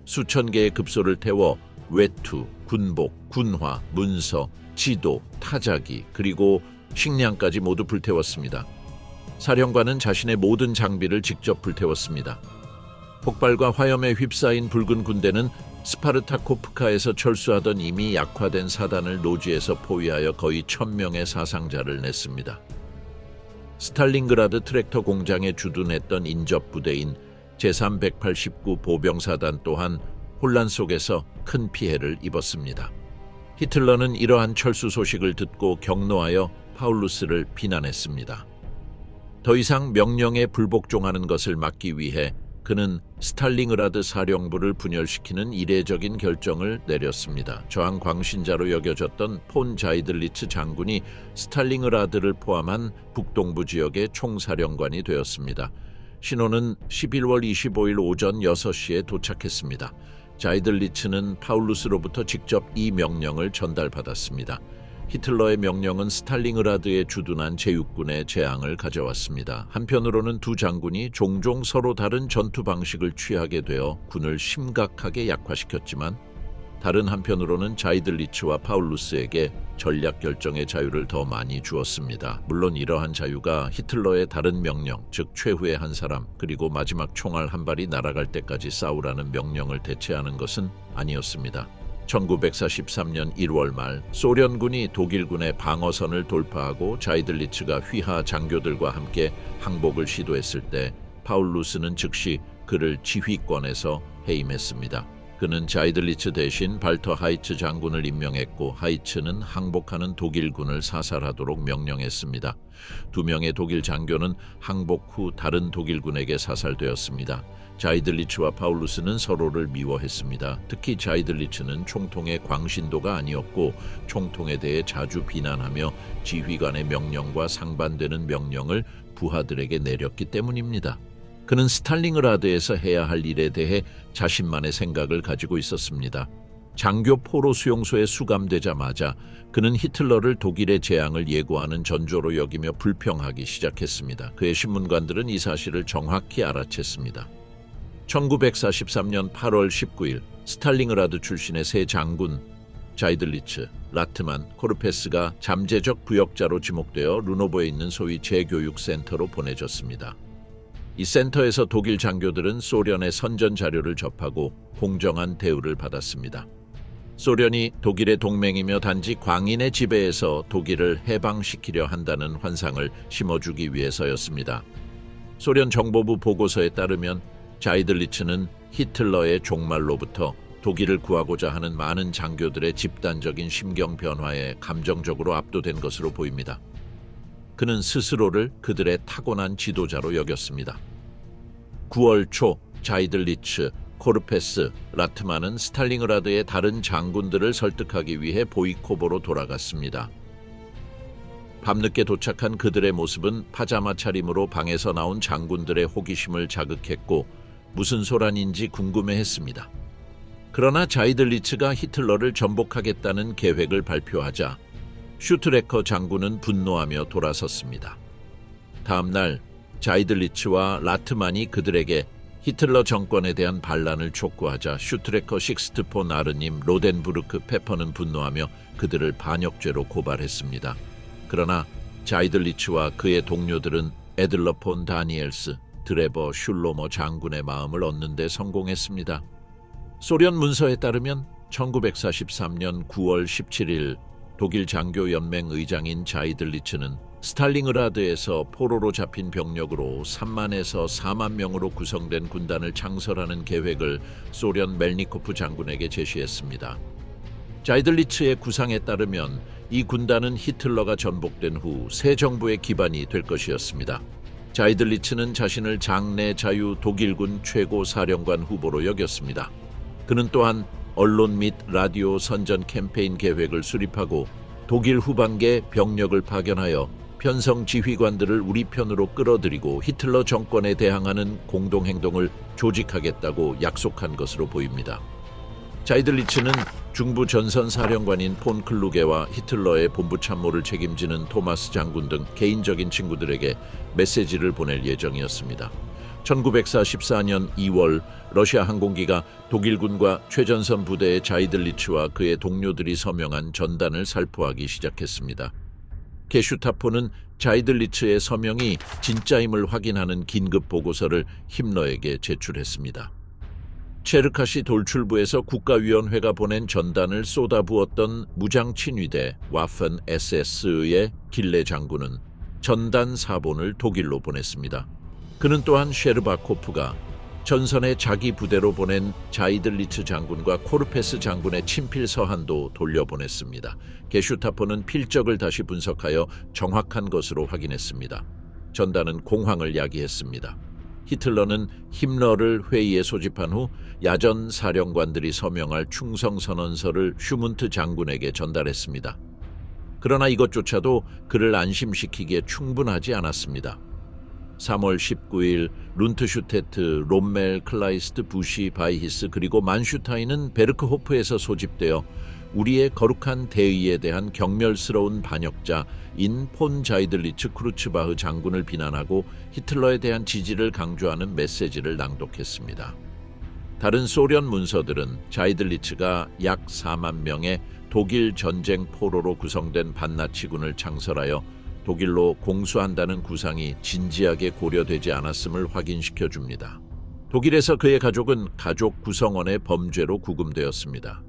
수천 개의 급소를 태워 외투, 군복, 군화, 문서, 지도, 타자기 그리고 식량까지 모두 불태웠습니다. 사령관은 자신의 모든 장비를 직접 불태웠습니다. 폭발과 화염에 휩싸인 붉은 군대는 스파르타코프카에서 철수하던 이미 약화된 사단을 노지에서 포위하여 거의 1000명의 사상자를 냈습니다. 스탈링그라드 트랙터 공장에 주둔했던 인접부대인 제389 보병사단 또한 혼란 속에서 큰 피해를 입었습니다. 히틀러는 이러한 철수 소식을 듣고 격노하여 파울루스를 비난했습니다. 더 이상 명령에 불복종하는 것을 막기 위해 그는 스탈링그라드 사령부를 분열시키는 이례적인 결정을 내렸습니다. 저항 광신자로 여겨졌던 폰 자이들리츠 장군이 스탈링그라드를 포함한 북동부 지역의 총사령관이 되었습니다. 신호는 11월 25일 오전 6시에 도착했습니다. 자이들리츠는 파울루스로부터 직접 이 명령을 전달받았습니다. 히틀러의 명령은 스탈링그라드에 주둔한 제육군의 재앙을 가져왔습니다. 한편으로는 두 장군이 종종 서로 다른 전투 방식을 취하게 되어 군을 심각하게 약화시켰지만 다른 한편으로는 자이들리츠와 파울루스에게 전략 결정의 자유를 더 많이 주었습니다. 물론 이러한 자유가 히틀러의 다른 명령, 즉 최후의 한 사람 그리고 마지막 총알 한 발이 날아갈 때까지 싸우라는 명령을 대체하는 것은 아니었습니다. 1943년 1월 말 소련군이 독일군의 방어선을 돌파하고 자이들리츠가 휘하 장교들과 함께 항복을 시도했을 때 파울루스는 즉시 그를 지휘권에서 해임했습니다. 그는 자이들리츠 대신 발터 하이츠 장군을 임명했고 하이츠는 항복하는 독일군을 사살하도록 명령했습니다. 2명의 독일 장교는 항복 후 다른 독일군에게 사살되었습니다. 자이들리츠와 파울루스는 서로를 미워했습니다. 특히 자이들리츠는 총통의 광신도가 아니었고 총통에 대해 자주 비난하며 지휘관의 명령과 상반되는 명령을 부하들에게 내렸기 때문입니다. 그는 스탈링그라드에서 해야 할 일에 대해 자신만의 생각을 가지고 있었습니다. 장교 포로 수용소에 수감되자마자 그는 히틀러를 독일의 재앙을 예고하는 전조로 여기며 불평하기 시작했습니다. 그의 신문관들은 이 사실을 정확히 알아챘습니다. 1943년 8월 19일 스탈링그라드 출신의 세 장군 자이들리츠, 라트만, 코르페스가 잠재적 부역자로 지목되어 루노브에 있는 소위 재교육센터로 보내졌습니다. 이 센터에서 독일 장교들은 소련의 선전 자료를 접하고 공정한 대우를 받았습니다. 소련이 독일의 동맹이며 단지 광인의 지배에서 독일을 해방시키려 한다는 환상을 심어주기 위해서였습니다. 소련 정보부 보고서에 따르면 자이들리츠는 히틀러의 종말로부터 독일을 구하고자 하는 많은 장교들의 집단적인 심경 변화에 감정적으로 압도된 것으로 보입니다. 그는 스스로를 그들의 타고난 지도자로 여겼습니다. 9월 초 자이들리츠, 코르페스, 라트만은 스탈링그라드의 다른 장군들을 설득하기 위해 보이코보로 돌아갔습니다. 밤늦게 도착한 그들의 모습은 파자마 차림으로 방에서 나온 장군들의 호기심을 자극했고 무슨 소란인지 궁금해했습니다. 그러나 자이들리츠가 히틀러를 전복하겠다는 계획을 발표하자 슈트레커 장군은 분노하며 돌아섰습니다. 다음 날 자이들리츠와 라트만이 그들에게 히틀러 정권에 대한 반란을 촉구하자 슈트레커 식스트 폰 아르님 로덴부르크 페퍼는 분노하며 그들을 반역죄로 고발했습니다. 그러나 자이들리츠와 그의 동료들은 에들러 폰 다니엘스, 드레버 슐로머 장군의 마음을 얻는 데 성공했습니다. 소련 문서에 따르면 1943년 9월 17일 독일 장교연맹 의장인 자이들리츠는 스탈링그라드에서 포로로 잡힌 병력으로 3만에서 4만 명으로 구성된 군단을 창설하는 계획을 소련 멜니코프 장군에게 제시했습니다. 자이들리츠의 구상에 따르면 이 군단은 히틀러가 전복된 후 새 정부의 기반이 될 것이었습니다. 자이들리츠는 자신을 장내 자유 독일군 최고 사령관 후보로 여겼습니다. 그는 또한 언론 및 라디오 선전 캠페인 계획을 수립하고 독일 후반기에 병력을 파견하여 편성 지휘관들을 우리 편으로 끌어들이고 히틀러 정권에 대항하는 공동행동을 조직하겠다고 약속한 것으로 보입니다. 자이들리츠는 중부 전선 사령관인 폰 클루게와 히틀러의 본부 참모를 책임지는 토마스 장군 등 개인적인 친구들에게 메시지를 보낼 예정이었습니다. 1944년 2월 러시아 항공기가 독일군과 최전선 부대의 자이들리츠와 그의 동료들이 서명한 전단을 살포하기 시작했습니다. 게슈타포는 자이들리츠의 서명이 진짜임을 확인하는 긴급 보고서를 힘러에게 제출했습니다. 체르카시 돌출부에서 국가위원회가 보낸 전단을 쏟아부었던 무장친위대 와펜 SS의 길레 장군은 전단 사본을 독일로 보냈습니다. 그는 또한 셰르바코프가 전선에 자기 부대로 보낸 자이들리츠 장군과 코르페스 장군의 친필 서한도 돌려보냈습니다. 게슈타포는 필적을 다시 분석하여 정확한 것으로 확인했습니다. 전단은 공황을 야기했습니다. 히틀러는 힘러를 회의에 소집한 후 야전 사령관들이 서명할 충성선언서를 슈문트 장군에게 전달했습니다. 그러나 이것조차도 그를 안심시키기에 충분하지 않았습니다. 3월 19일 룬트슈테트, 롬멜, 클라이스트, 부시, 바이히스 그리고 만슈타인은 베르크호프에서 소집되어 우리의 거룩한 대의에 대한 경멸스러운 반역자인 폰 자이들리츠 크루츠바흐 장군을 비난하고 히틀러에 대한 지지를 강조하는 메시지를 낭독했습니다. 다른 소련 문서들은 자이들리츠가 약 4만 명의 독일 전쟁 포로로 구성된 반나치군을 창설하여 독일로 공수한다는 구상이 진지하게 고려되지 않았음을 확인시켜 줍니다. 독일에서 그의 가족은 가족 구성원의 범죄로 구금되었습니다.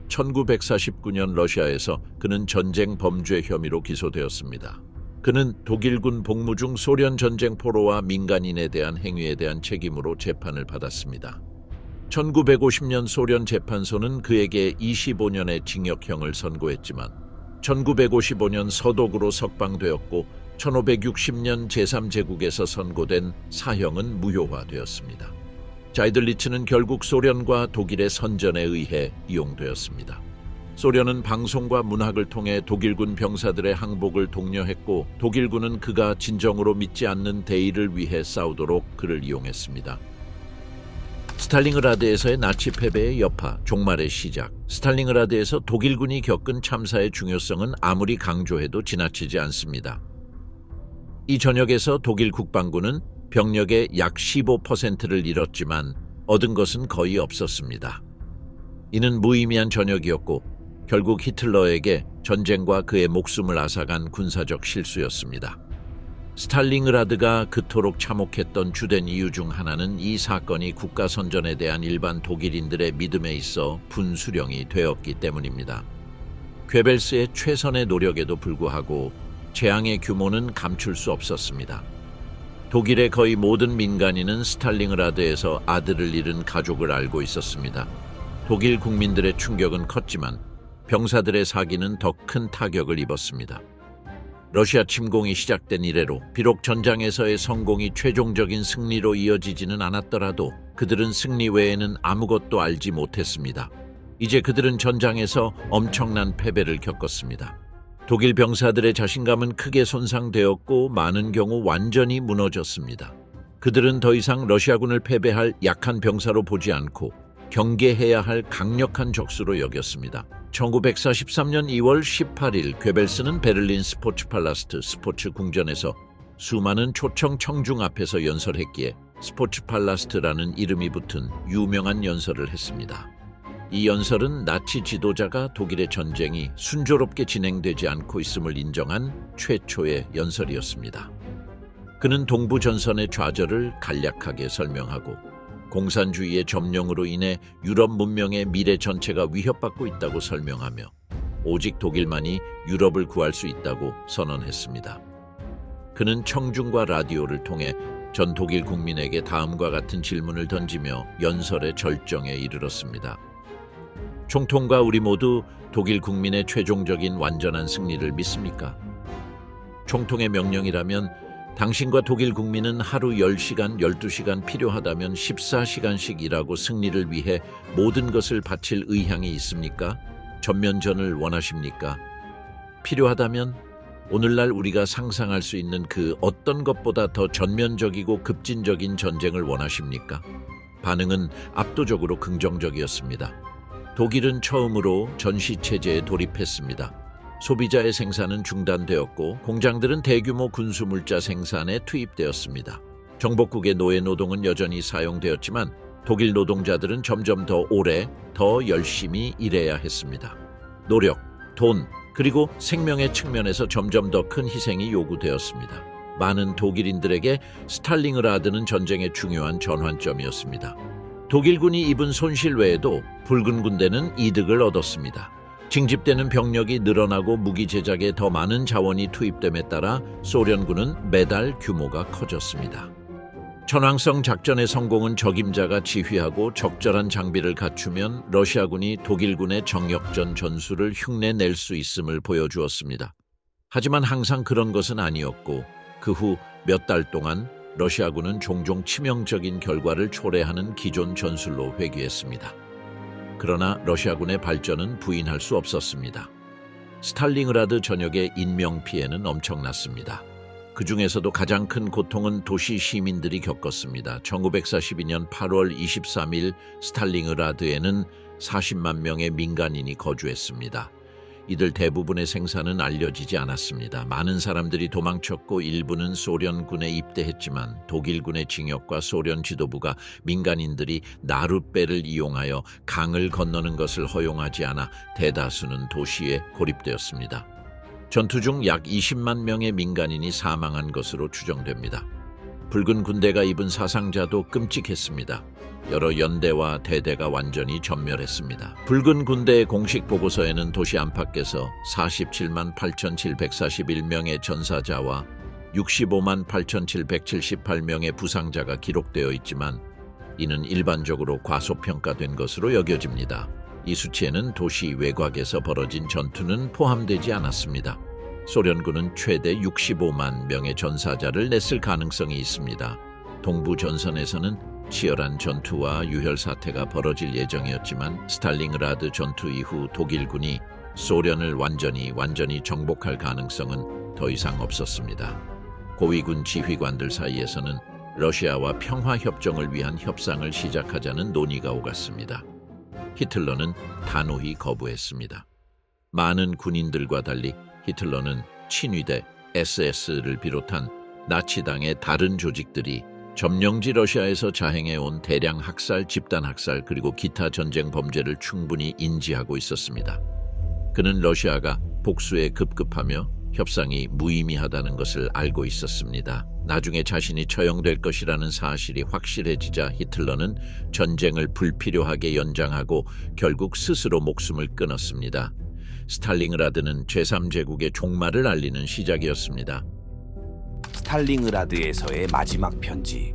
1949년 러시아에서 그는 전쟁 범죄 혐의로 기소되었습니다. 그는 독일군 복무 중 소련 전쟁 포로와 민간인에 대한 행위에 대한 책임으로 재판을 받았습니다. 1950년 소련 재판소는 그에게 25년의 징역형을 선고했지만 1955년 서독으로 석방되었고 1560년 제3제국에서 선고된 사형은 무효화되었습니다. 자이들리츠는 결국 소련과 독일의 선전에 의해 이용되었습니다. 소련은 방송과 문학을 통해 독일군 병사들의 항복을 독려했고 독일군은 그가 진정으로 믿지 않는 대의를 위해 싸우도록 그를 이용했습니다. 스탈링그라드에서의 나치 패배의 여파, 종말의 시작. 스탈링그라드에서 독일군이 겪은 참사의 중요성은 아무리 강조해도 지나치지 않습니다. 이 전역에서 독일 국방군은 병력의 약 15%를 잃었지만 얻은 것은 거의 없었습니다. 이는 무의미한 전역이었고 결국 히틀러에게 전쟁과 그의 목숨을 앗아간 군사적 실수였습니다. 스탈링그라드가 그토록 참혹했던 주된 이유 중 하나는 이 사건이 국가 선전에 대한 일반 독일인들의 믿음에 있어 분수령이 되었기 때문입니다. 괴벨스의 최선의 노력에도 불구하고 재앙의 규모는 감출 수 없었습니다. 독일의 거의 모든 민간인은 스탈링그라드에서 아들을 잃은 가족을 알고 있었습니다. 독일 국민들의 충격은 컸지만 병사들의 사기는 더 큰 타격을 입었습니다. 러시아 침공이 시작된 이래로 비록 전장에서의 성공이 최종적인 승리로 이어지지는 않았더라도 그들은 승리 외에는 아무것도 알지 못했습니다. 이제 그들은 전장에서 엄청난 패배를 겪었습니다. 독일 병사들의 자신감은 크게 손상되었고 많은 경우 완전히 무너졌습니다. 그들은 더 이상 러시아군을 패배할 약한 병사로 보지 않고 경계해야 할 강력한 적수로 여겼습니다. 1943년 2월 18일 괴벨스는 베를린 스포츠팔라스트 스포츠 궁전에서 수많은 초청 청중 앞에서 연설했기에 스포츠팔라스트라는 이름이 붙은 유명한 연설을 했습니다. 이 연설은 나치 지도자가 독일의 전쟁이 순조롭게 진행되지 않고 있음을 인정한 최초의 연설이었습니다. 그는 동부 전선의 좌절을 간략하게 설명하고 공산주의의 점령으로 인해 유럽 문명의 미래 전체가 위협받고 있다고 설명하며 오직 독일만이 유럽을 구할 수 있다고 선언했습니다. 그는 청중과 라디오를 통해 전 독일 국민에게 다음과 같은 질문을 던지며 연설의 절정에 이르렀습니다. 총통과 우리 모두 독일 국민의 최종적인 완전한 승리를 믿습니까? 총통의 명령이라면 당신과 독일 국민은 하루 10시간, 12시간 필요하다면 14시간씩 일하고 승리를 위해 모든 것을 바칠 의향이 있습니까? 전면전을 원하십니까? 필요하다면 오늘날 우리가 상상할 수 있는 그 어떤 것보다 더 전면적이고 급진적인 전쟁을 원하십니까? 반응은 압도적으로 긍정적이었습니다. 독일은 처음으로 전시체제에 돌입했습니다. 소비자의 생산은 중단되었고 공장들은 대규모 군수물자 생산에 투입되었습니다. 정복국의 노예 노동은 여전히 사용되었지만 독일 노동자들은 점점 더 오래, 더 열심히 일해야 했습니다. 노력, 돈, 그리고 생명의 측면에서 점점 더 큰 희생이 요구되었습니다. 많은 독일인들에게 스탈링그라드는 전쟁의 중요한 전환점이었습니다. 독일군이 입은 손실 외에도 붉은 군대는 이득을 얻었습니다. 징집되는 병력이 늘어나고 무기 제작에 더 많은 자원이 투입됨에 따라 소련군은 매달 규모가 커졌습니다. 천왕성 작전의 성공은 적임자가 지휘하고 적절한 장비를 갖추면 러시아군이 독일군의 정역전 전술을 흉내낼 수 있음을 보여주었습니다. 하지만 항상 그런 것은 아니었고 그 후 몇 달 동안 러시아군은 종종 치명적인 결과를 초래하는 기존 전술로 회귀했습니다. 그러나 러시아군의 발전은 부인할 수 없었습니다. 스탈링그라드 전역의 인명피해는 엄청났습니다. 그 중에서도 가장 큰 고통은 도시 시민들이 겪었습니다. 1942년 8월 23일 스탈링그라드에는 40만 명의 민간인이 거주했습니다. 이들 대부분의 생사는 알려지지 않았습니다. 많은 사람들이 도망쳤고 일부는 소련군에 입대했지만 독일군의 징역과 소련 지도부가 민간인들이 나룻배를 이용하여 강을 건너는 것을 허용하지 않아 대다수는 도시에 고립되었습니다. 전투 중 약 20만 명의 민간인이 사망한 것으로 추정됩니다. 붉은 군대가 입은 사상자도 끔찍했습니다. 여러 연대와 대대가 완전히 전멸했습니다. 붉은 군대의 공식 보고서에는 도시 안팎에서 47만 8,741명의 전사자와 65만 8,778명의 부상자가 기록되어 있지만 이는 일반적으로 과소평가된 것으로 여겨집니다. 이 수치에는 도시 외곽에서 벌어진 전투는 포함되지 않았습니다. 소련군은 최대 65만 명의 전사자를 냈을 가능성이 있습니다. 동부 전선에서는 치열한 전투와 유혈 사태가 벌어질 예정이었지만 스탈링그라드 전투 이후 독일군이 소련을 완전히 정복할 가능성은 더 이상 없었습니다. 고위군 지휘관들 사이에서는 러시아와 평화협정을 위한 협상을 시작하자는 논의가 오갔습니다. 히틀러는 단호히 거부했습니다. 많은 군인들과 달리 히틀러는 친위대 SS를 비롯한 나치당의 다른 조직들이 점령지 러시아에서 자행해온 대량 학살, 집단 학살 그리고 기타 전쟁 범죄를 충분히 인지하고 있었습니다. 그는 러시아가 복수에 급급하며 협상이 무의미하다는 것을 알고 있었습니다. 나중에 자신이 처형될 것이라는 사실이 확실해지자 히틀러는 전쟁을 불필요하게 연장하고 결국 스스로 목숨을 끊었습니다. 스탈링그라드는 제3제국의 종말을 알리는 시작이었습니다. 스탈링그라드에서의 마지막 편지.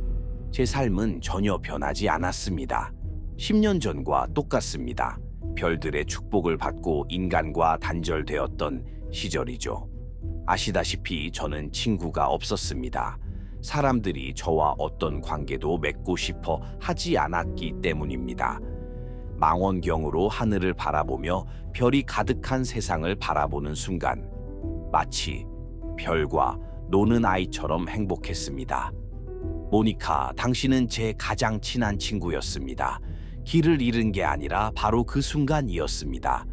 제 삶은 전혀 변하지 않았습니다. 10년 전과 똑같습니다. 별들의 축복을 받고 인간과 단절되었던 시절이죠. 아시다시피 저는 친구가 없었습니다. 사람들이 저와 어떤 관계도 맺고 싶어 하지 않았기 때문입니다. 망원경으로 하늘을 바라보며 별이 가득한 세상을 바라보는 순간 마치 별과 노는 아이처럼 행복했습니다. 모니카, 당신은 제 가장 친한 친구였습니다. 길을 잃은 게 아니라 바로 그 순간이었습니다.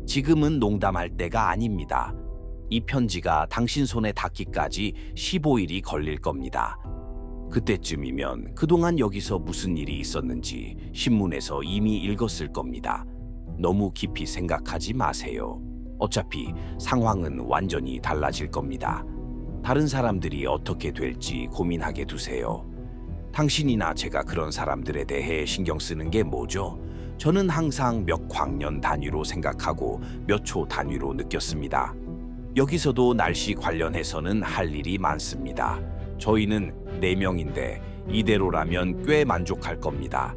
지금은 농담할 때가 아닙니다. 이 편지가 당신 손에 닿기까지 15일이 걸릴 겁니다. 그때쯤이면 그동안 여기서 무슨 일이 있었는지 신문에서 이미 읽었을 겁니다. 너무 깊이 생각하지 마세요. 어차피 상황은 완전히 달라질 겁니다. 다른 사람들이 어떻게 될지 고민하게 두세요. 당신이나 제가 그런 사람들에 대해 신경 쓰는 게 뭐죠? 저는 항상 몇 광년 단위로 생각하고 몇 초 단위로 느꼈습니다. 여기서도 날씨 관련해서는 할 일이 많습니다. 저희는 4명인데 이대로라면 꽤 만족할 겁니다.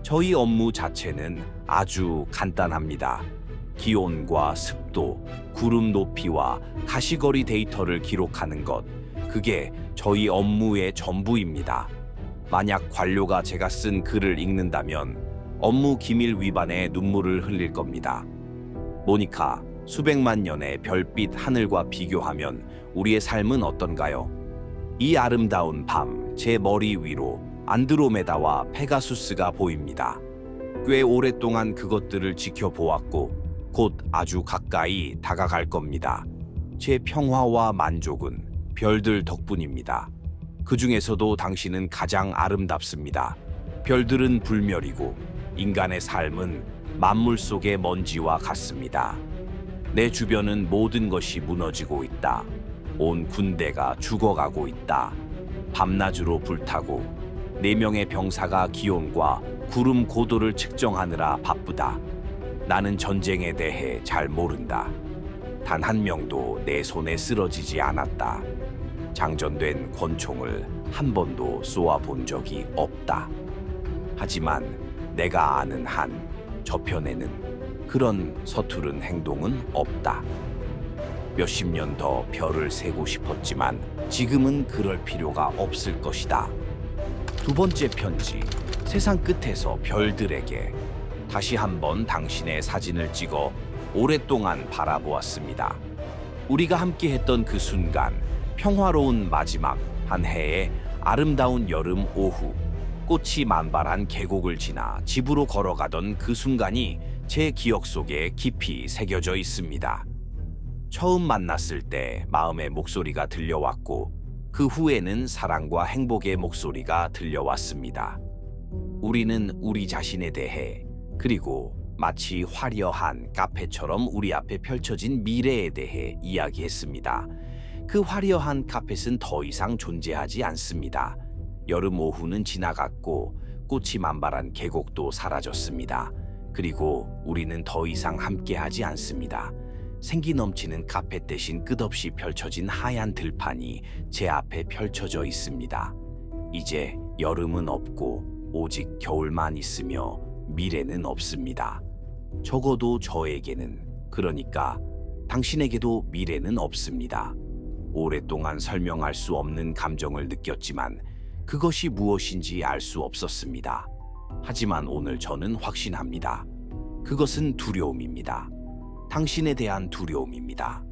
저희 업무 자체는 아주 간단합니다. 기온과 습도, 구름 높이와 가시거리 데이터를 기록하는 것, 그게 저희 업무의 전부입니다. 만약 관료가 제가 쓴 글을 읽는다면 업무 기밀 위반에 눈물을 흘릴 겁니다. 모니카, 수백만 년의 별빛 하늘과 비교하면 우리의 삶은 어떤가요? 이 아름다운 밤, 제 머리 위로 안드로메다와 페가수스가 보입니다. 꽤 오랫동안 그것들을 지켜보았고 곧 아주 가까이 다가갈 겁니다. 제 평화와 만족은 별들 덕분입니다. 그 중에서도 당신은 가장 아름답습니다. 별들은 불멸이고 인간의 삶은 만물 속의 먼지와 같습니다. 내 주변은 모든 것이 무너지고 있다. 온 군대가 죽어가고 있다. 밤낮으로 불타고 4명의 병사가 기온과 구름 고도를 측정하느라 바쁘다. 나는 전쟁에 대해 잘 모른다. 단 한 명도 내 손에 쓰러지지 않았다. 장전된 권총을 한 번도 쏘아본 적이 없다. 하지만 내가 아는 한 저편에는 그런 서투른 행동은 없다. 몇십 년 더 별을 세고 싶었지만 지금은 그럴 필요가 없을 것이다. 2번째 편지. 세상 끝에서 별들에게 다시 한번 당신의 사진을 찍어 오랫동안 바라보았습니다. 우리가 함께했던 그 순간, 평화로운 마지막 한 해의 아름다운 여름 오후, 꽃이 만발한 계곡을 지나 집으로 걸어가던 그 순간이 제 기억 속에 깊이 새겨져 있습니다. 처음 만났을 때 마음의 목소리가 들려왔고 그 후에는 사랑과 행복의 목소리가 들려왔습니다. 우리는 우리 자신에 대해 그리고 마치 화려한 카펫처럼 우리 앞에 펼쳐진 미래에 대해 이야기했습니다. 그 화려한 카펫은 더 이상 존재하지 않습니다. 여름 오후는 지나갔고 꽃이 만발한 계곡도 사라졌습니다. 그리고 우리는 더 이상 함께하지 않습니다. 생기 넘치는 카펫 대신 끝없이 펼쳐진 하얀 들판이 제 앞에 펼쳐져 있습니다. 이제 여름은 없고 오직 겨울만 있으며 미래는 없습니다. 적어도 저에게는, 그러니까 당신에게도 미래는 없습니다. 오랫동안 설명할 수 없는 감정을 느꼈지만 그것이 무엇인지 알 수 없었습니다. 하지만 오늘 저는 확신합니다. 그것은 두려움입니다. 당신에 대한 두려움입니다.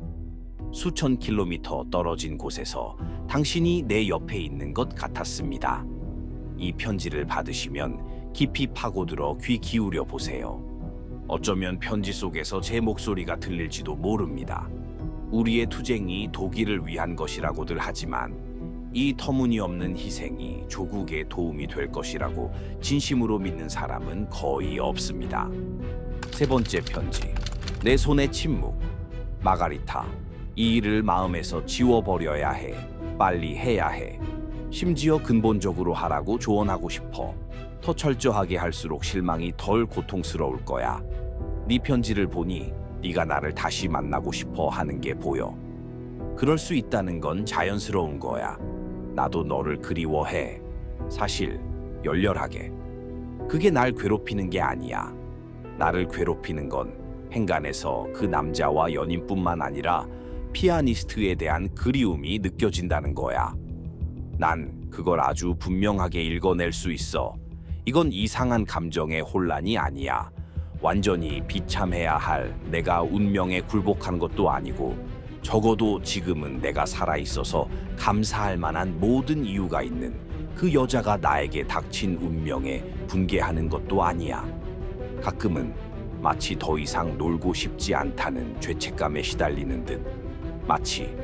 수천 킬로미터 떨어진 곳에서 당신이 내 옆에 있는 것 같았습니다. 이 편지를 받으시면 깊이 파고들어 귀 기울여 보세요. 어쩌면 편지 속에서 제 목소리가 들릴지도 모릅니다. 우리의 투쟁이 독일을 위한 것이라고들 하지만 이 터무니없는 희생이 조국에 도움이 될 것이라고 진심으로 믿는 사람은 거의 없습니다. 세 번째 편지. 내 손의 침묵. 마가리타, 이 일을 마음에서 지워버려야 해. 빨리 해야 해. 심지어 근본적으로 하라고 조언하고 싶어. 더 철저하게 할수록 실망이 덜 고통스러울 거야. 네 편지를 보니 네가 나를 다시 만나고 싶어 하는 게 보여. 그럴 수 있다는 건 자연스러운 거야. 나도 너를 그리워해. 사실 열렬하게. 그게 날 괴롭히는 게 아니야. 나를 괴롭히는 건 행간에서 그 남자와 연인뿐만 아니라 피아니스트에 대한 그리움이 느껴진다는 거야. 난 그걸 아주 분명하게 읽어낼 수 있어. 이건 이상한 감정의 혼란이 아니야. 완전히 비참해야 할 내가 운명에 굴복한 것도 아니고, 적어도 지금은 내가 살아있어서 감사할 만한 모든 이유가 있는 그 여자가 나에게 닥친 운명에 분개하는 것도 아니야. 가끔은 마치 더 이상 놀고 싶지 않다는 죄책감에 시달리는 듯, 마치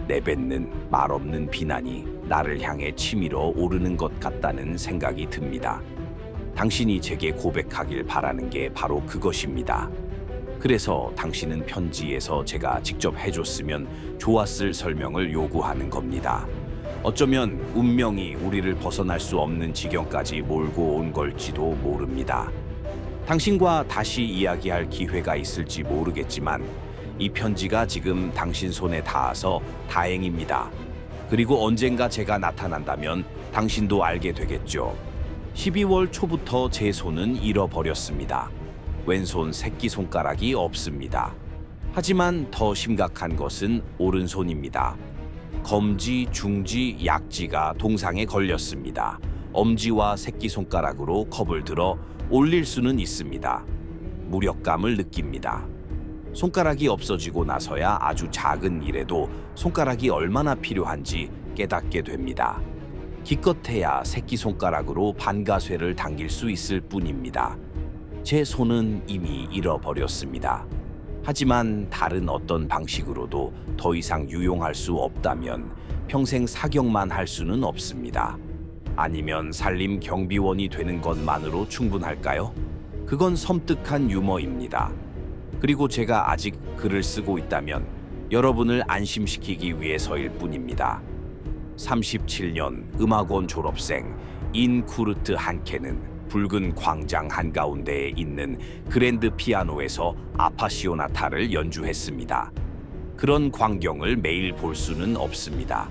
내뱉는 말없는 비난이 나를 향해 치밀어 오르는 것 같다는 생각이 듭니다. 당신이 제게 고백하길 바라는 게 바로 그것입니다. 그래서 당신은 편지에서 제가 직접 해줬으면 좋았을 설명을 요구하는 겁니다. 어쩌면 운명이 우리를 벗어날 수 없는 지경까지 몰고 온 걸지도 모릅니다. 당신과 다시 이야기할 기회가 있을지 모르겠지만 이 편지가 지금 당신 손에 닿아서 다행입니다. 그리고 언젠가 제가 나타난다면 당신도 알게 되겠죠. 12월 초부터 제 손은 잃어버렸습니다. 왼손 새끼손가락이 없습니다. 하지만 더 심각한 것은 오른손입니다. 검지, 중지, 약지가 동상에 걸렸습니다. 엄지와 새끼손가락으로 컵을 들어 올릴 수는 있습니다. 무력감을 느낍니다. 손가락이 없어지고 나서야 아주 작은 일에도 손가락이 얼마나 필요한지 깨닫게 됩니다. 기껏해야 새끼손가락으로 반가쇠를 당길 수 있을 뿐입니다. 제 손은 이미 잃어버렸습니다. 하지만 다른 어떤 방식으로도 더 이상 유용할 수 없다면 평생 사경만 할 수는 없습니다. 아니면 산림 경비원이 되는 것만으로 충분할까요? 그건 섬뜩한 유머입니다. 그리고 제가 아직 글을 쓰고 있다면 여러분을 안심시키기 위해서일 뿐입니다. 37년 음악원 졸업생 인쿠르트 한케는 붉은 광장 한가운데에 있는 그랜드 피아노에서 아파시오나타를 연주했습니다. 그런 광경을 매일 볼 수는 없습니다.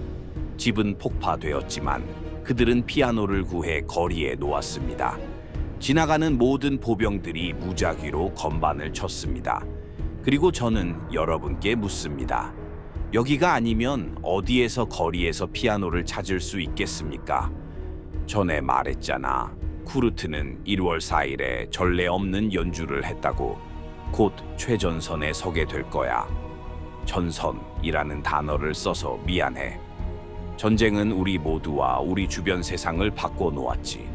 집은 폭파되었지만 그들은 피아노를 구해 거리에 놓았습니다. 지나가는 모든 보병들이 무작위로 건반을 쳤습니다. 그리고 저는 여러분께 묻습니다. 여기가 아니면 어디에서 거리에서 피아노를 찾을 수 있겠습니까? 전에 말했잖아. 쿠르트는 1월 4일에 전례 없는 연주를 했다고. 곧 최전선에 서게 될 거야. 전선이라는 단어를 써서 미안해. 전쟁은 우리 모두와 우리 주변 세상을 바꿔놓았지.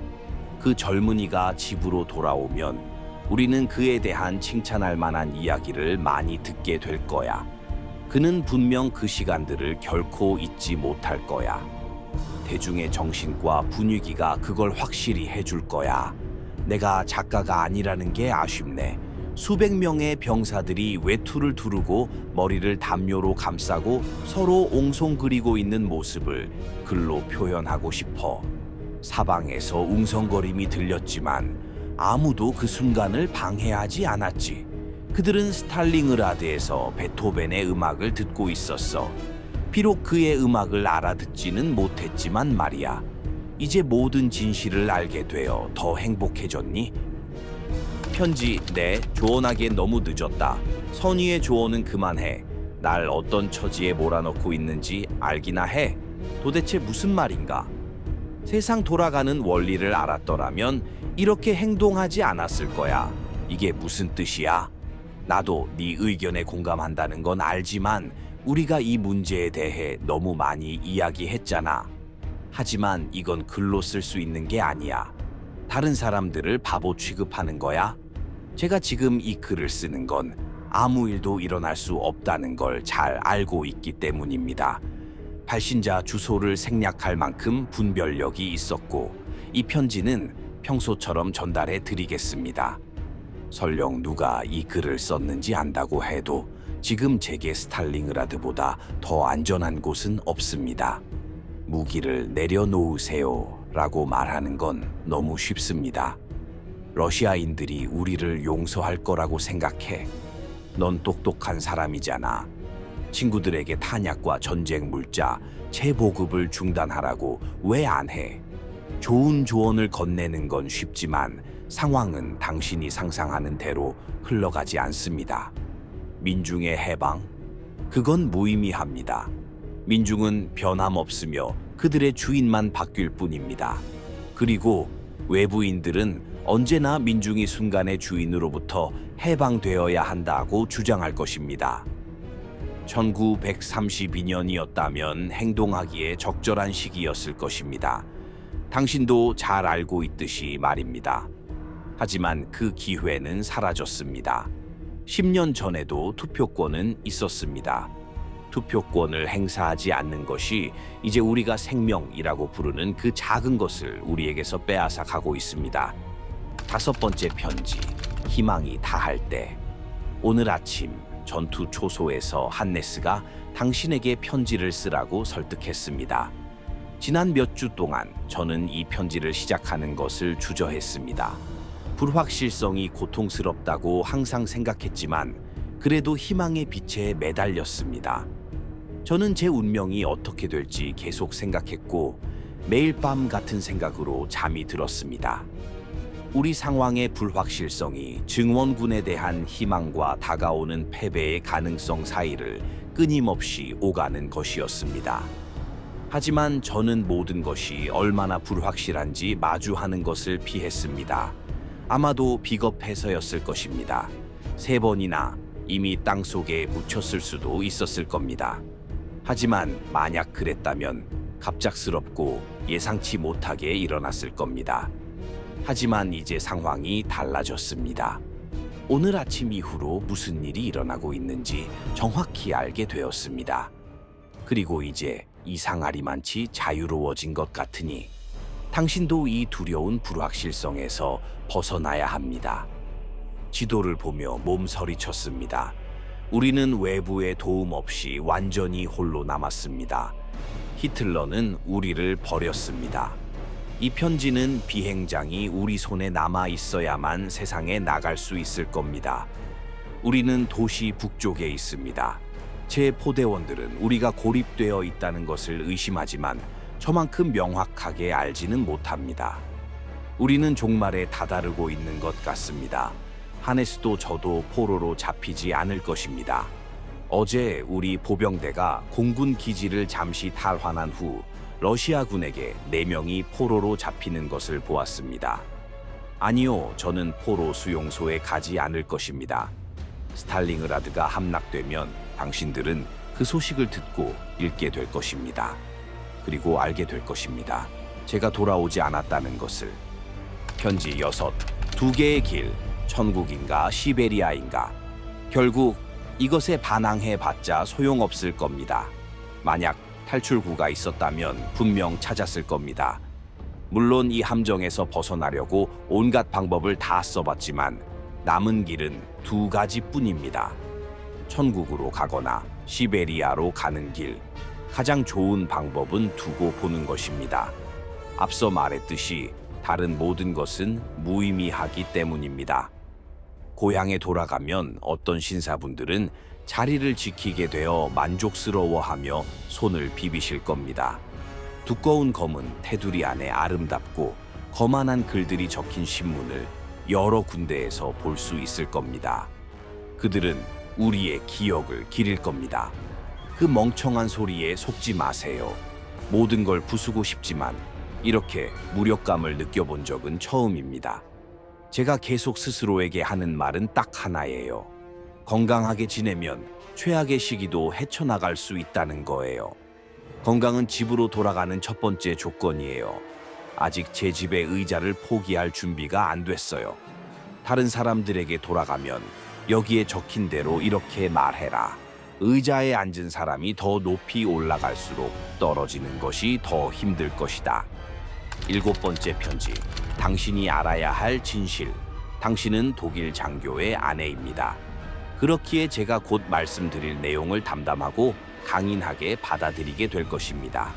그 젊은이가 집으로 돌아오면 우리는 그에 대한 칭찬할 만한 이야기를 많이 듣게 될 거야. 그는 분명 그 시간들을 결코 잊지 못할 거야. 대중의 정신과 분위기가 그걸 확실히 해줄 거야. 내가 작가가 아니라는 게 아쉽네. 수백 명의 병사들이 외투를 두르고 머리를 담요로 감싸고 서로 옹송그리고 있는 모습을 글로 표현하고 싶어. 사방에서 웅성거림이 들렸지만 아무도 그 순간을 방해하지 않았지. 그들은 스탈링그라드에서 베토벤의 음악을 듣고 있었어. 비록 그의 음악을 알아듣지는 못했지만 말이야. 이제 모든 진실을 알게 되어 더 행복해졌니? 편지, 네, 조언하기엔 너무 늦었다. 선의의 조언은 그만해. 날 어떤 처지에 몰아넣고 있는지 알기나 해. 도대체 무슨 말인가? 세상 돌아가는 원리를 알았더라면 이렇게 행동하지 않았을 거야. 이게 무슨 뜻이야? 나도 네 의견에 공감한다는 건 알지만 우리가 이 문제에 대해 너무 많이 이야기했잖아. 하지만 이건 글로 쓸 수 있는 게 아니야. 다른 사람들을 바보 취급하는 거야. 제가 지금 이 글을 쓰는 건 아무 일도 일어날 수 없다는 걸 잘 알고 있기 때문입니다. 발신자 주소를 생략할 만큼 분별력이 있었고 이 편지는 평소처럼 전달해 드리겠습니다. 설령 누가 이 글을 썼는지 안다고 해도 지금 제게 스탈링그라드보다 더 안전한 곳은 없습니다. 무기를 내려놓으세요 라고 말하는 건 너무 쉽습니다. 러시아인들이 우리를 용서할 거라고 생각해. 넌 똑똑한 사람이잖아. 친구들에게 탄약과 전쟁 물자, 재보급을 중단하라고 왜 안 해? 좋은 조언을 건네는 건 쉽지만 상황은 당신이 상상하는 대로 흘러가지 않습니다. 민중의 해방? 그건 무의미합니다. 민중은 변함없으며 그들의 주인만 바뀔 뿐입니다. 그리고 외부인들은 언제나 민중이 순간의 주인으로부터 해방되어야 한다고 주장할 것입니다. 1932년이었다면 행동하기에 적절한 시기였을 것입니다. 당신도 잘 알고 있듯이 말입니다. 하지만 그 기회는 사라졌습니다. 10년 전에도 투표권은 있었습니다. 투표권을 행사하지 않는 것이 이제 우리가 생명이라고 부르는 그 작은 것을 우리에게서 빼앗아 가고 있습니다. 5번째 편지, 희망이 다할 때. 오늘 아침 전투 초소에서 한네스가 당신에게 편지를 쓰라고 설득했습니다. 지난 몇 주 동안 저는 이 편지를 시작하는 것을 주저했습니다. 불확실성이 고통스럽다고 항상 생각했지만 그래도 희망의 빛에 매달렸습니다. 저는 제 운명이 어떻게 될지 계속 생각했고 매일 밤 같은 생각으로 잠이 들었습니다. 우리 상황의 불확실성이 증원군에 대한 희망과 다가오는 패배의 가능성 사이를 끊임없이 오가는 것이었습니다. 하지만 저는 모든 것이 얼마나 불확실한지 마주하는 것을 피했습니다. 아마도 비겁해서였을 것입니다. 3번이나 이미 땅속에 묻혔을 수도 있었을 겁니다. 하지만 만약 그랬다면 갑작스럽고 예상치 못하게 일어났을 겁니다. 하지만 이제 상황이 달라졌습니다. 오늘 아침 이후로 무슨 일이 일어나고 있는지 정확히 알게 되었습니다. 그리고 이제 이상하리만치 자유로워진 것 같으니 당신도 이 두려운 불확실성에서 벗어나야 합니다. 지도를 보며 몸서리쳤습니다. 우리는 외부의 도움 없이 완전히 홀로 남았습니다. 히틀러는 우리를 버렸습니다. 이 편지는 비행장이 우리 손에 남아 있어야만 세상에 나갈 수 있을 겁니다. 우리는 도시 북쪽에 있습니다. 제 포대원들은 우리가 고립되어 있다는 것을 의심하지만 저만큼 명확하게 알지는 못합니다. 우리는 종말에 다다르고 있는 것 같습니다. 하네스도 저도 포로로 잡히지 않을 것입니다. 어제 우리 보병대가 공군 기지를 잠시 탈환한 후 러시아군에게 4명이 포로로 잡히는 것을 보았습니다. 아니요, 저는 포로 수용소에 가지 않을 것입니다. 스탈링그라드가 함락되면 당신들은 그 소식을 듣고 읽게 될 것입니다. 그리고 알게 될 것입니다. 제가 돌아오지 않았다는 것을. 편지 6, 2개의 길, 천국인가 시베리아인가. 결국 이것에 반항해봤자 소용없을 겁니다. 만약 탈출구가 있었다면 분명 찾았을 겁니다. 물론 이 함정에서 벗어나려고 온갖 방법을 다 써봤지만 남은 길은 2가지뿐입니다. 천국으로 가거나 시베리아로 가는 길. 가장 좋은 방법은 두고 보는 것입니다. 앞서 말했듯이 다른 모든 것은 무의미하기 때문입니다. 고향에 돌아가면 어떤 신사분들은 자리를 지키게 되어 만족스러워하며 손을 비비실 겁니다. 두꺼운 검은 테두리 안에 아름답고 거만한 글들이 적힌 신문을 여러 군데에서 볼 수 있을 겁니다. 그들은 우리의 기억을 기릴 겁니다. 그 멍청한 소리에 속지 마세요. 모든 걸 부수고 싶지만 이렇게 무력감을 느껴본 적은 처음입니다. 제가 계속 스스로에게 하는 말은 딱 하나예요. 건강하게 지내면 최악의 시기도 헤쳐나갈 수 있다는 거예요. 건강은 집으로 돌아가는 첫 번째 조건이에요. 아직 제 집의 의자를 포기할 준비가 안 됐어요. 다른 사람들에게 돌아가면 여기에 적힌 대로 이렇게 말해라. 의자에 앉은 사람이 더 높이 올라갈수록 떨어지는 것이 더 힘들 것이다. 7번째 편지. 당신이 알아야 할 진실. 당신은 독일 장교의 아내입니다. 그렇기에 제가 곧 말씀드릴 내용을 담담하고 강인하게 받아들이게 될 것입니다.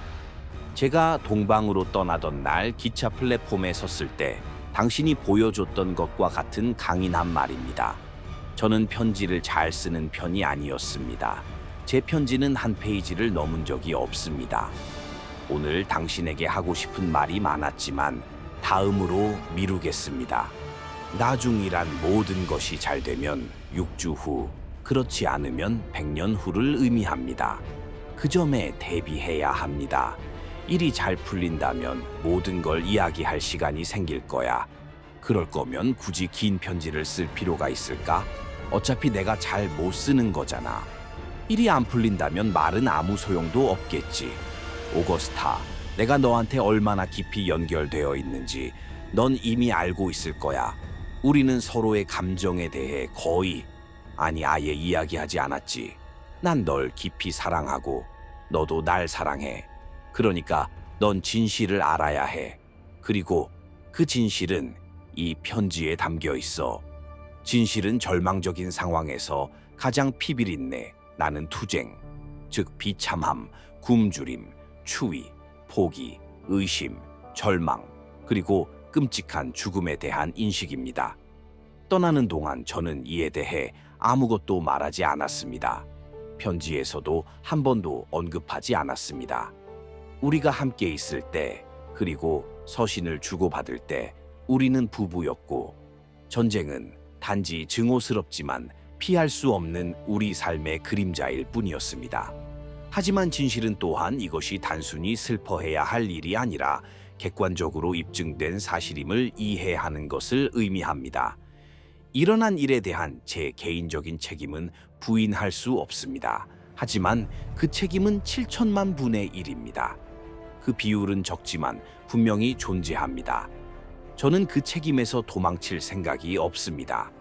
제가 동방으로 떠나던 날 기차 플랫폼에 섰을 때 당신이 보여줬던 것과 같은 강인한 말입니다. 저는 편지를 잘 쓰는 편이 아니었습니다. 제 편지는 한 페이지를 넘은 적이 없습니다. 오늘 당신에게 하고 싶은 말이 많았지만 다음으로 미루겠습니다. 나중이란 모든 것이 잘 되면 6주 후, 그렇지 않으면 100년 후를 의미합니다. 그 점에 대비해야 합니다. 일이 잘 풀린다면 모든 걸 이야기할 시간이 생길 거야. 그럴 거면 굳이 긴 편지를 쓸 필요가 있을까? 어차피 내가 잘 못 쓰는 거잖아. 일이 안 풀린다면 말은 아무 소용도 없겠지. 오거스타, 내가 너한테 얼마나 깊이 연결되어 있는지 넌 이미 알고 있을 거야. 우리는 서로의 감정에 대해 거의, 아니 아예 이야기하지 않았지. 난 널 깊이 사랑하고 너도 날 사랑해. 그러니까 넌 진실을 알아야 해. 그리고 그 진실은 이 편지에 담겨 있어. 진실은 절망적인 상황에서 가장 피비린내 나는 투쟁, 즉 비참함, 굶주림, 추위, 포기, 의심, 절망, 그리고 끔찍한 죽음에 대한 인식입니다. 떠나는 동안 저는 이에 대해 아무것도 말하지 않았습니다. 편지에서도 한 번도 언급하지 않았습니다. 우리가 함께 있을 때, 그리고 서신을 주고받을 때 우리는 부부였고, 전쟁은 단지 증오스럽지만 피할 수 없는 우리 삶의 그림자일 뿐이었습니다. 하지만 진실은 또한 이것이 단순히 슬퍼해야 할 일이 아니라 객관적으로 입증된 사실임을 이해하는 것을 의미합니다. 일어난 일에 대한 제 개인적인 책임은 부인할 수 없습니다. 하지만 그 책임은 7천만 분의 1입니다. 그 비율은 적지만 분명히 존재합니다. 저는 그 책임에서 도망칠 생각이 없습니다.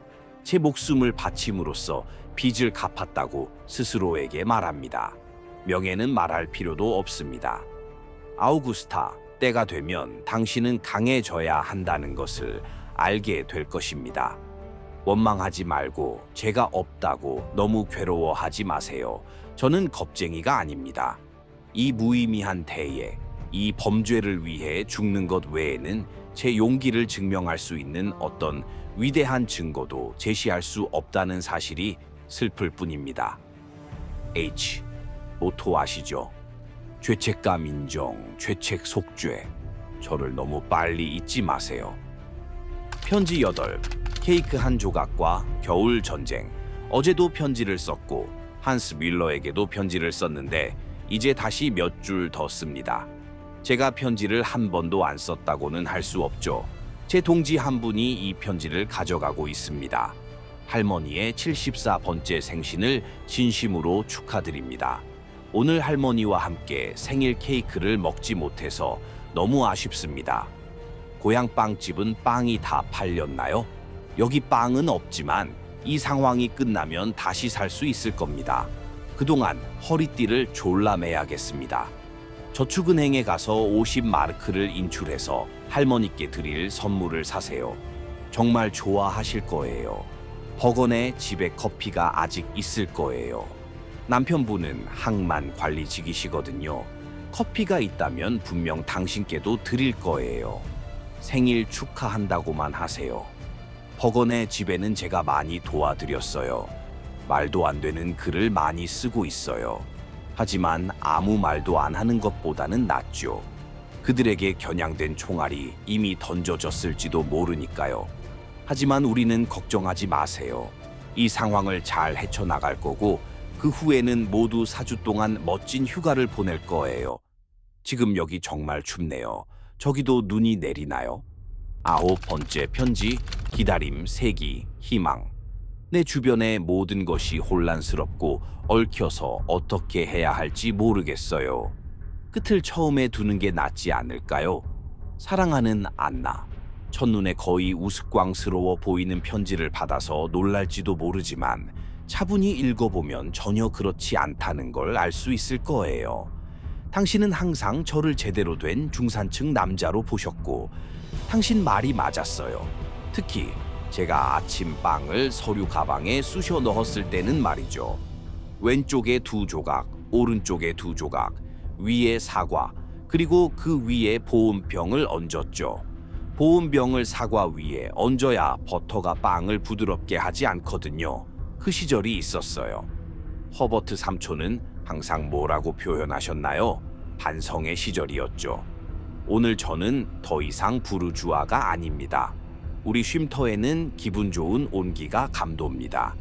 제 목숨을 바침으로써 빚을 갚았다고 스스로에게 말합니다. 명예는 말할 필요도 없습니다. 아우구스타, 때가 되면 당신은 강해져야 한다는 것을 알게 될 것입니다. 원망하지 말고 제가 없다고 너무 괴로워하지 마세요. 저는 겁쟁이가 아닙니다. 이 무의미한 대에, 이 범죄를 위해 죽는 것 외에는 제 용기를 증명할 수 있는 어떤 위대한 증거도 제시할 수 없다는 사실이 슬플 뿐입니다. H. 모토 아시죠? 죄책감 인정, 죄책 속죄. 저를 너무 빨리 잊지 마세요. 편지 8. 케이크 한 조각과 겨울 전쟁. 어제도 편지를 썼고 한스 뮬러에게도 편지를 썼는데 이제 다시 몇 줄 더 씁니다. 제가 편지를 한 번도 안 썼다고는 할 수 없죠. 제 동지 한 분이 이 편지를 가져가고 있습니다. 할머니의 74번째 생신을 진심으로 축하드립니다. 오늘 할머니와 함께 생일 케이크를 먹지 못해서 너무 아쉽습니다. 고향 빵집은 빵이 다 팔렸나요? 여기 빵은 없지만 이 상황이 끝나면 다시 살 수 있을 겁니다. 그동안 허리띠를 졸라 매야겠습니다. 저축은행에 가서 50마르크를 인출해서 할머니께 드릴 선물을 사세요. 정말 좋아하실 거예요. 버건의 집에 커피가 아직 있을 거예요. 남편분은 항만 관리직이시거든요. 커피가 있다면 분명 당신께도 드릴 거예요. 생일 축하한다고만 하세요. 버건의 집에는 제가 많이 도와드렸어요. 말도 안 되는 글을 많이 쓰고 있어요. 하지만 아무 말도 안 하는 것보다는 낫죠. 그들에게 겨냥된 총알이 이미 던져졌을지도 모르니까요. 하지만 우리는 걱정하지 마세요. 이 상황을 잘 헤쳐나갈 거고 그 후에는 모두 4주 동안 멋진 휴가를 보낼 거예요. 지금 여기 정말 춥네요. 저기도 눈이 내리나요? 9번째 편지, 기다림, 세기, 희망. 내 주변의 모든 것이 혼란스럽고 얽혀서 어떻게 해야 할지 모르겠어요. 끝을 처음에 두는 게 낫지 않을까요? 사랑하는 안나. 첫눈에 거의 우스꽝스러워 보이는 편지를 받아서 놀랄지도 모르지만 차분히 읽어보면 전혀 그렇지 않다는 걸 알 수 있을 거예요. 당신은 항상 저를 제대로 된 중산층 남자로 보셨고 당신 말이 맞았어요. 특히 제가 아침빵을 서류 가방에 쑤셔 넣었을 때는 말이죠. 왼쪽에 2조각, 오른쪽에 2조각, 위에 사과, 그리고 그 위에 보온병을 얹었죠. 보온병을 사과 위에 얹어야 버터가 빵을 부드럽게 하지 않거든요. 그 시절이 있었어요. 허버트 삼촌은 항상 뭐라고 표현하셨나요? 반성의 시절이었죠. 오늘 저는 더 이상 부르주아가 아닙니다. 우리 쉼터에는 기분 좋은 온기가 감돕니다.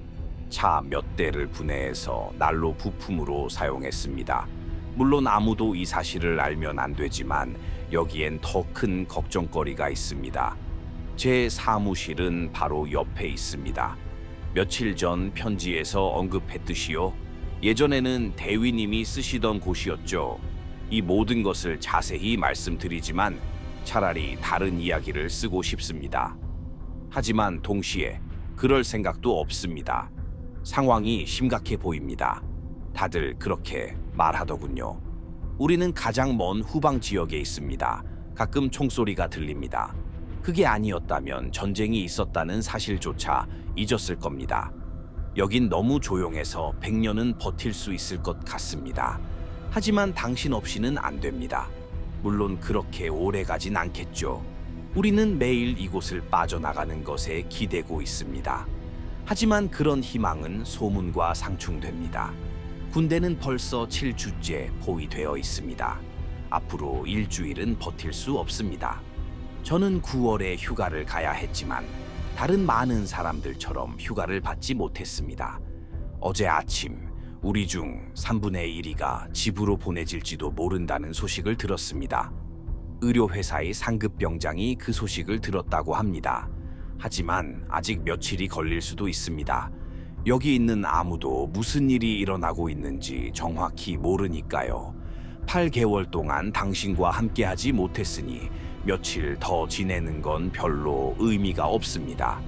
차 몇 대를 분해해서 난로 부품으로 사용했습니다. 물론 아무도 이 사실을 알면 안 되지만 여기엔 더 큰 걱정거리가 있습니다. 제 사무실은 바로 옆에 있습니다. 며칠 전 편지에서 언급했듯이요. 예전에는 대위님이 쓰시던 곳이었죠. 이 모든 것을 자세히 말씀드리지만 차라리 다른 이야기를 쓰고 싶습니다. 하지만 동시에 그럴 생각도 없습니다. 상황이 심각해 보입니다. 다들 그렇게 말하더군요. 우리는 가장 먼 후방 지역에 있습니다. 가끔 총소리가 들립니다. 그게 아니었다면 전쟁이 있었다는 사실조차 잊었을 겁니다. 여긴 너무 조용해서 100년은 버틸 수 있을 것 같습니다. 하지만 당신 없이는 안 됩니다. 물론 그렇게 오래 가진 않겠죠. 우리는 매일 이곳을 빠져나가는 것에 기대고 있습니다. 하지만 그런 희망은 소문과 상충됩니다. 군대는 벌써 7주째 포위되어 있습니다. 앞으로 일주일은 버틸 수 없습니다. 저는 9월에 휴가를 가야 했지만 다른 많은 사람들처럼 휴가를 받지 못했습니다. 어제 아침 우리 중 3분의 1이가 집으로 보내질지도 모른다는 소식을 들었습니다. 의료회사의 상급병장이 그 소식을 들었다고 합니다. 하지만 아직 며칠이 걸릴 수도 있습니다. 여기 있는 아무도 무슨 일이 일어나고 있는지 정확히 모르니까요. 8개월 동안 당신과 함께하지 못했으니 며칠 더 지내는 건 별로 의미가 없습니다.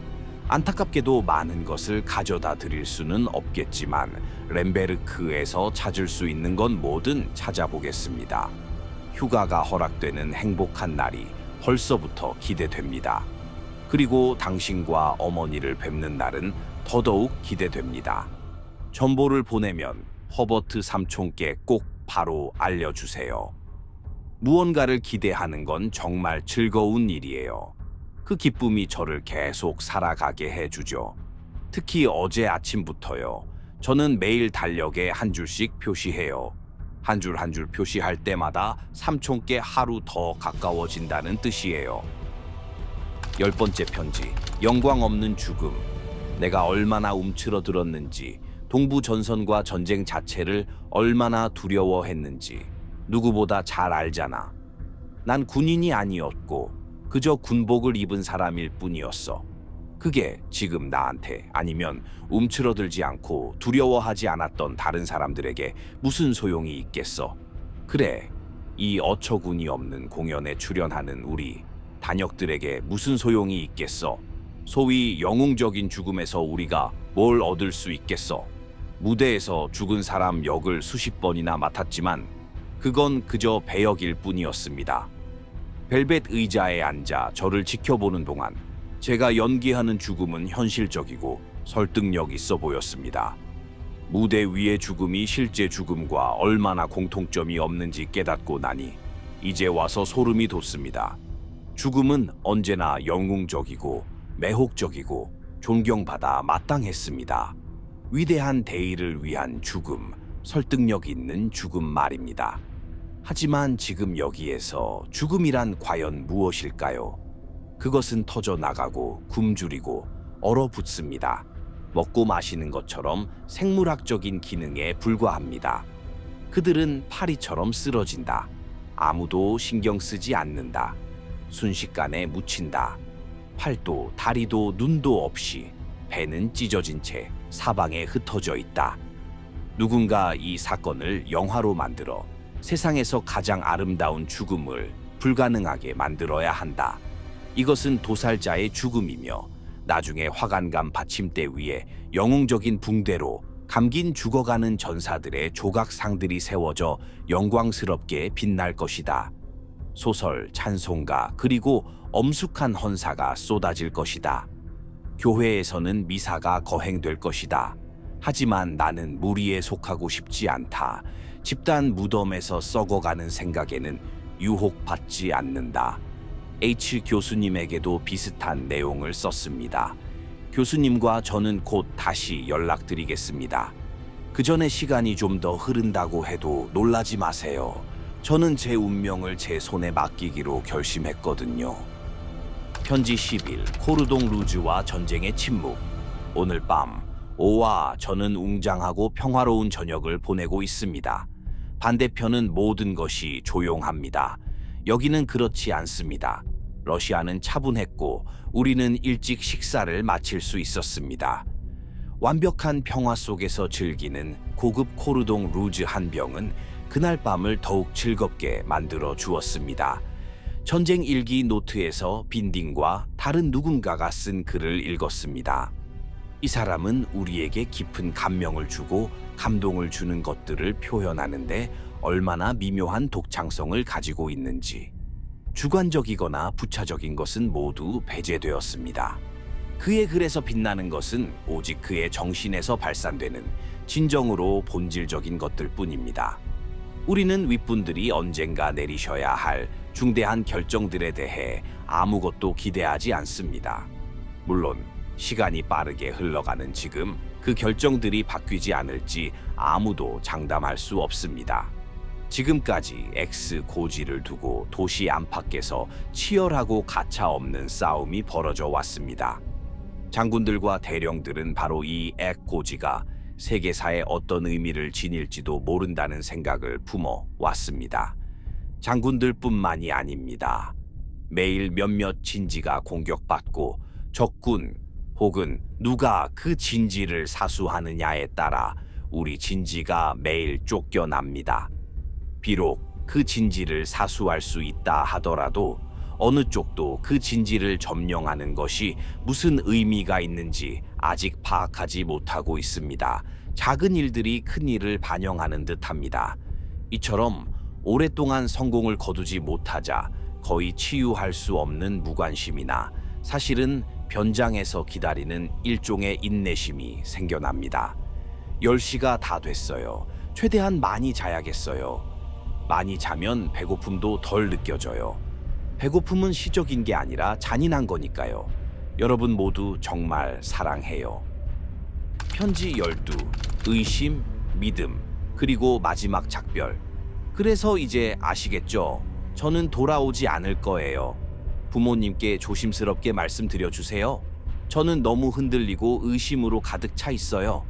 안타깝게도 많은 것을 가져다 드릴 수는 없겠지만 렘베르크에서 찾을 수 있는 건 뭐든 찾아보겠습니다. 휴가가 허락되는 행복한 날이 벌써부터 기대됩니다. 그리고 당신과 어머니를 뵙는 날은 더더욱 기대됩니다. 전보를 보내면 허버트 삼촌께 꼭 바로 알려주세요. 무언가를 기대하는 건 정말 즐거운 일이에요. 그 기쁨이 저를 계속 살아가게 해주죠. 특히 어제 아침부터요. 저는 매일 달력에 한 줄씩 표시해요. 한 줄 한 줄 표시할 때마다 삼촌께 하루 더 가까워진다는 뜻이에요. 10번째 편지, 영광 없는 죽음. 내가 얼마나 움츠러들었는지, 동부 전선과 전쟁 자체를 얼마나 두려워했는지 누구보다 잘 알잖아. 난 군인이 아니었고 그저 군복을 입은 사람일 뿐이었어. 그게 지금 나한테 아니면 움츠러들지 않고 두려워하지 않았던 다른 사람들에게 무슨 소용이 있겠어. 그래, 이 어처구니 없는 공연에 출연하는 우리 단역들에게 무슨 소용이 있겠어. 소위 영웅적인 죽음에서 우리가 뭘 얻을 수 있겠어. 무대에서 죽은 사람 역을 수십 번이나 맡았지만 그건 그저 배역일 뿐이었습니다. 벨벳 의자에 앉아 저를 지켜보는 동안 제가 연기하는 죽음은 현실적이고 설득력 있어 보였습니다. 무대 위의 죽음이 실제 죽음과 얼마나 공통점이 없는지 깨닫고 나니 이제 와서 소름이 돋습니다. 죽음은 언제나 영웅적이고 매혹적이고 존경받아 마땅했습니다. 위대한 대의를 위한 죽음, 설득력 있는 죽음 말입니다. 하지만 지금 여기에서 죽음이란 과연 무엇일까요? 그것은 터져나가고 굶주리고 얼어붙습니다. 먹고 마시는 것처럼 생물학적인 기능에 불과합니다. 그들은 파리처럼 쓰러진다. 아무도 신경 쓰지 않는다. 순식간에 묻힌다. 팔도 다리도 눈도 없이 배는 찢어진 채 사방에 흩어져 있다. 누군가 이 사건을 영화로 만들어 세상에서 가장 아름다운 죽음을 불가능하게 만들어야 한다. 이것은 도살자의 죽음이며 나중에 화관감 받침대 위에 영웅적인 붕대로 감긴 죽어가는 전사들의 조각상들이 세워져 영광스럽게 빛날 것이다. 소설, 찬송가, 그리고 엄숙한 헌사가 쏟아질 것이다. 교회에서는 미사가 거행될 것이다. 하지만 나는 무리에 속하고 싶지 않다. 집단 무덤에서 썩어가는 생각에는 유혹받지 않는다. H 교수님에게도 비슷한 내용을 썼습니다. 교수님과 저는 곧 다시 연락드리겠습니다. 그 전에 시간이 좀 더 흐른다고 해도 놀라지 마세요. 저는 제 운명을 제 손에 맡기기로 결심했거든요. 편지 10일, 코르동 루즈와 전쟁의 침묵. 오늘 밤, 오와 저는 웅장하고 평화로운 저녁을 보내고 있습니다. 반대편은 모든 것이 조용합니다. 여기는 그렇지 않습니다. 러시아는 차분했고 우리는 일찍 식사를 마칠 수 있었습니다. 완벽한 평화 속에서 즐기는 고급 코르동 루즈 한 병은 그날 밤을 더욱 즐겁게 만들어 주었습니다. 전쟁 일기 노트에서 빈딩과 다른 누군가가 쓴 글을 읽었습니다. 이 사람은 우리에게 깊은 감명을 주고 감동을 주는 것들을 표현하는데 얼마나 미묘한 독창성을 가지고 있는지. 주관적이거나 부차적인 것은 모두 배제되었습니다. 그의 글에서 빛나는 것은 오직 그의 정신에서 발산되는 진정으로 본질적인 것들 뿐입니다. 우리는 윗분들이 언젠가 내리셔야 할 중대한 결정들에 대해 아무것도 기대하지 않습니다. 물론 시간이 빠르게 흘러가는 지금 그 결정들이 바뀌지 않을지 아무도 장담할 수 없습니다. 지금까지 X 고지를 두고 도시 안팎에서 치열하고 가차없는 싸움이 벌어져 왔습니다. 장군들과 대령들은 바로 이 X 고지가 세계사에 어떤 의미를 지닐지도 모른다는 생각을 품어 왔습니다. 장군들뿐만이 아닙니다. 매일 몇몇 진지가 공격받고 적군 혹은 누가 그 진지를 사수하느냐에 따라 우리 진지가 매일 쫓겨납니다. 비록 그 진지를 사수할 수 있다 하더라도 어느 쪽도 그 진지를 점령하는 것이 무슨 의미가 있는지 아직 파악하지 못하고 있습니다. 작은 일들이 큰 일을 반영하는 듯합니다. 이처럼 오랫동안 성공을 거두지 못하자 거의 치유할 수 없는 무관심이나 사실은 변장에서 기다리는 일종의 인내심이 생겨납니다. 10시가 다 됐어요. 최대한 많이 자야겠어요. 많이 자면 배고픔도 덜 느껴져요. 배고픔은 시적인 게 아니라 잔인한 거니까요. 여러분 모두 정말 사랑해요. 편지 12, 의심, 믿음, 그리고 마지막 작별. 그래서 이제 아시겠죠? 저는 돌아오지 않을 거예요. 부모님께 조심스럽게 말씀드려 주세요. 저는 너무 흔들리고 의심으로 가득 차 있어요.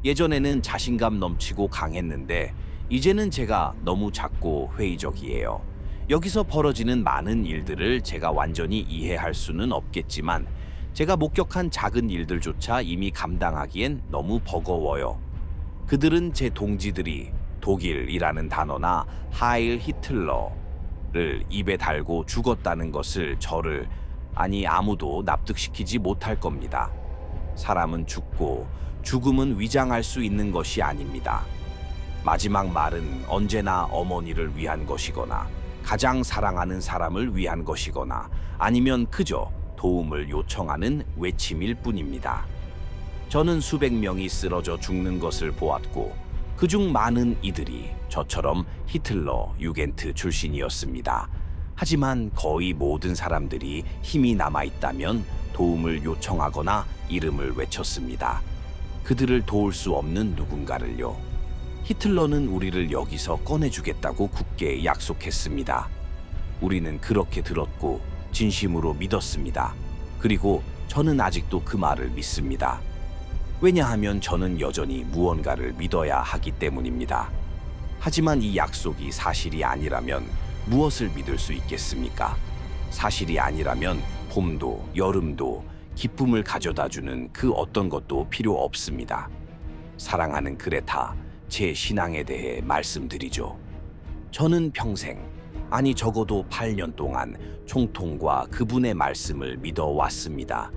예전에는 자신감 넘치고 강했는데 이제는 제가 너무 작고 회의적이에요. 여기서 벌어지는 많은 일들을 제가 완전히 이해할 수는 없겠지만 제가 목격한 작은 일들조차 이미 감당하기엔 너무 버거워요. 그들은 제 동지들이 독일이라는 단어나 하일 히틀러를 입에 달고 죽었다는 것을 저를, 아니 아무도 납득시키지 못할 겁니다. 사람은 죽고 죽음은 위장할 수 있는 것이 아닙니다. 마지막 말은 언제나 어머니를 위한 것이거나 가장 사랑하는 사람을 위한 것이거나 아니면 그저 도움을 요청하는 외침일 뿐입니다. 저는 수백 명이 쓰러져 죽는 것을 보았고 그중 많은 이들이 저처럼 히틀러 유겐트 출신이었습니다. 하지만 거의 모든 사람들이 힘이 남아있다면 도움을 요청하거나 이름을 외쳤습니다. 그들을 도울 수 없는 누군가를요. 히틀러는 우리를 여기서 꺼내주겠다고 굳게 약속했습니다. 우리는 그렇게 들었고 진심으로 믿었습니다. 그리고 저는 아직도 그 말을 믿습니다. 왜냐하면 저는 여전히 무언가를 믿어야 하기 때문입니다. 하지만 이 약속이 사실이 아니라면 무엇을 믿을 수 있겠습니까? 사실이 아니라면 봄도 여름도 기쁨을 가져다주는 그 어떤 것도 필요 없습니다. 사랑하는 그레타, 제 신앙에 대해 말씀드리죠. 저는 평생, 아니 적어도 8년 동안 총통과 그분의 말씀을 믿어왔습니다.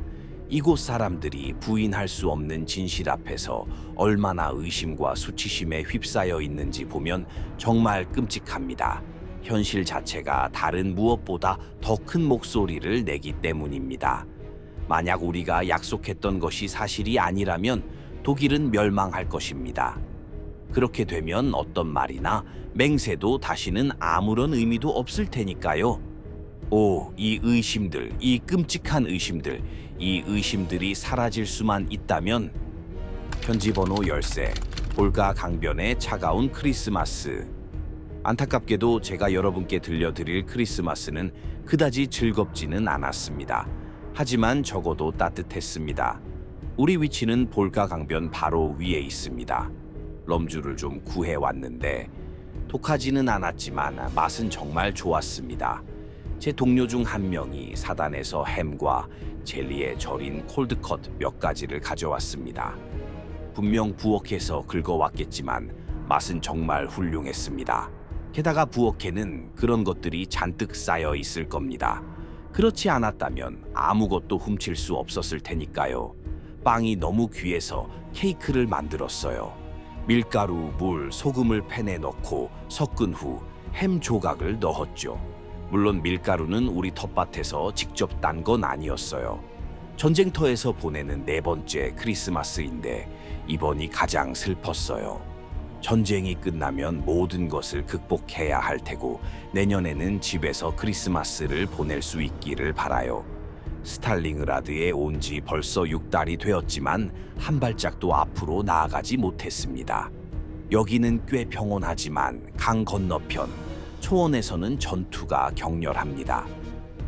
이곳 사람들이 부인할 수 없는 진실 앞에서 얼마나 의심과 수치심에 휩싸여 있는지 보면 정말 끔찍합니다. 현실 자체가 다른 무엇보다 더 큰 목소리를 내기 때문입니다. 만약 우리가 약속했던 것이 사실이 아니라면 독일은 멸망할 것입니다. 그렇게 되면 어떤 말이나 맹세도 다시는 아무런 의미도 없을 테니까요. 오, 이 의심들, 이 끔찍한 의심들, 이 의심들이 사라질 수만 있다면. 편지번호 13, 볼가 강변의 차가운 크리스마스. 안타깝게도 제가 여러분께 들려드릴 크리스마스는 그다지 즐겁지는 않았습니다. 하지만 적어도 따뜻했습니다. 우리 위치는 볼가 강변 바로 위에 있습니다. 럼주를 좀 구해왔는데 독하지는 않았지만 맛은 정말 좋았습니다. 제 동료 중 한 명이 사단에서 햄과 젤리에 절인 콜드컷 몇 가지를 가져왔습니다. 분명 부엌에서 긁어왔겠지만 맛은 정말 훌륭했습니다. 게다가 부엌에는 그런 것들이 잔뜩 쌓여 있을 겁니다. 그렇지 않았다면 아무것도 훔칠 수 없었을 테니까요. 빵이 너무 귀해서 케이크를 만들었어요. 밀가루, 물, 소금을 팬에 넣고 섞은 후 햄 조각을 넣었죠. 물론 밀가루는 우리 텃밭에서 직접 딴 건 아니었어요. 전쟁터에서 보내는 4번째 크리스마스인데 이번이 가장 슬펐어요. 전쟁이 끝나면 모든 것을 극복해야 할 테고 내년에는 집에서 크리스마스를 보낼 수 있기를 바라요. 스탈링그라드에 온 지 벌써 6달이 되었지만 한 발짝도 앞으로 나아가지 못했습니다. 여기는 꽤 평온하지만 강 건너편 초원에서는 전투가 격렬합니다.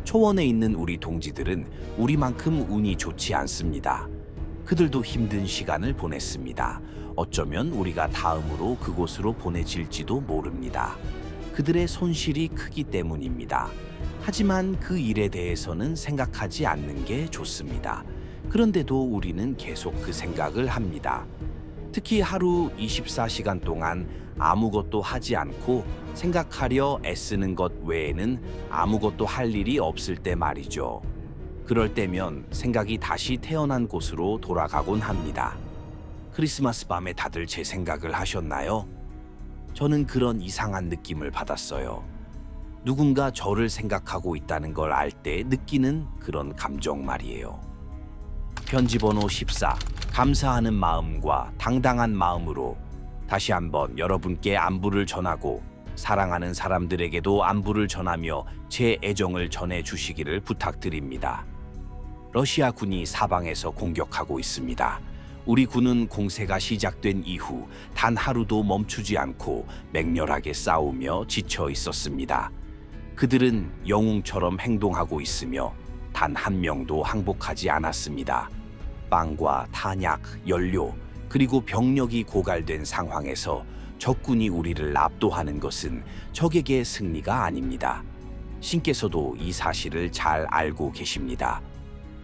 초원에 있는 우리 동지들은 우리만큼 운이 좋지 않습니다. 그들도 힘든 시간을 보냈습니다. 어쩌면 우리가 다음으로 그곳으로 보내질지도 모릅니다. 그들의 손실이 크기 때문입니다. 하지만 그 일에 대해서는 생각하지 않는 게 좋습니다. 그런데도 우리는 계속 그 생각을 합니다. 특히 하루 24시간 동안 아무것도 하지 않고 생각하려 애쓰는 것 외에는 아무것도 할 일이 없을 때 말이죠. 그럴 때면 생각이 다시 태어난 곳으로 돌아가곤 합니다. 크리스마스 밤에 다들 제 생각을 하셨나요? 저는 그런 이상한 느낌을 받았어요. 누군가 저를 생각하고 있다는 걸 알 때 느끼는 그런 감정 말이에요. 편지번호 14, 감사하는 마음과 당당한 마음으로 다시 한번 여러분께 안부를 전하고 사랑하는 사람들에게도 안부를 전하며 제 애정을 전해주시기를 부탁드립니다. 러시아 군이 사방에서 공격하고 있습니다. 우리 군은 공세가 시작된 이후 단 하루도 멈추지 않고 맹렬하게 싸우며 지쳐 있었습니다. 그들은 영웅처럼 행동하고 있으며 단 한 명도 항복하지 않았습니다. 빵과 탄약, 연료, 그리고 병력이 고갈된 상황에서 적군이 우리를 압도하는 것은 적에게 승리가 아닙니다. 신께서도 이 사실을 잘 알고 계십니다.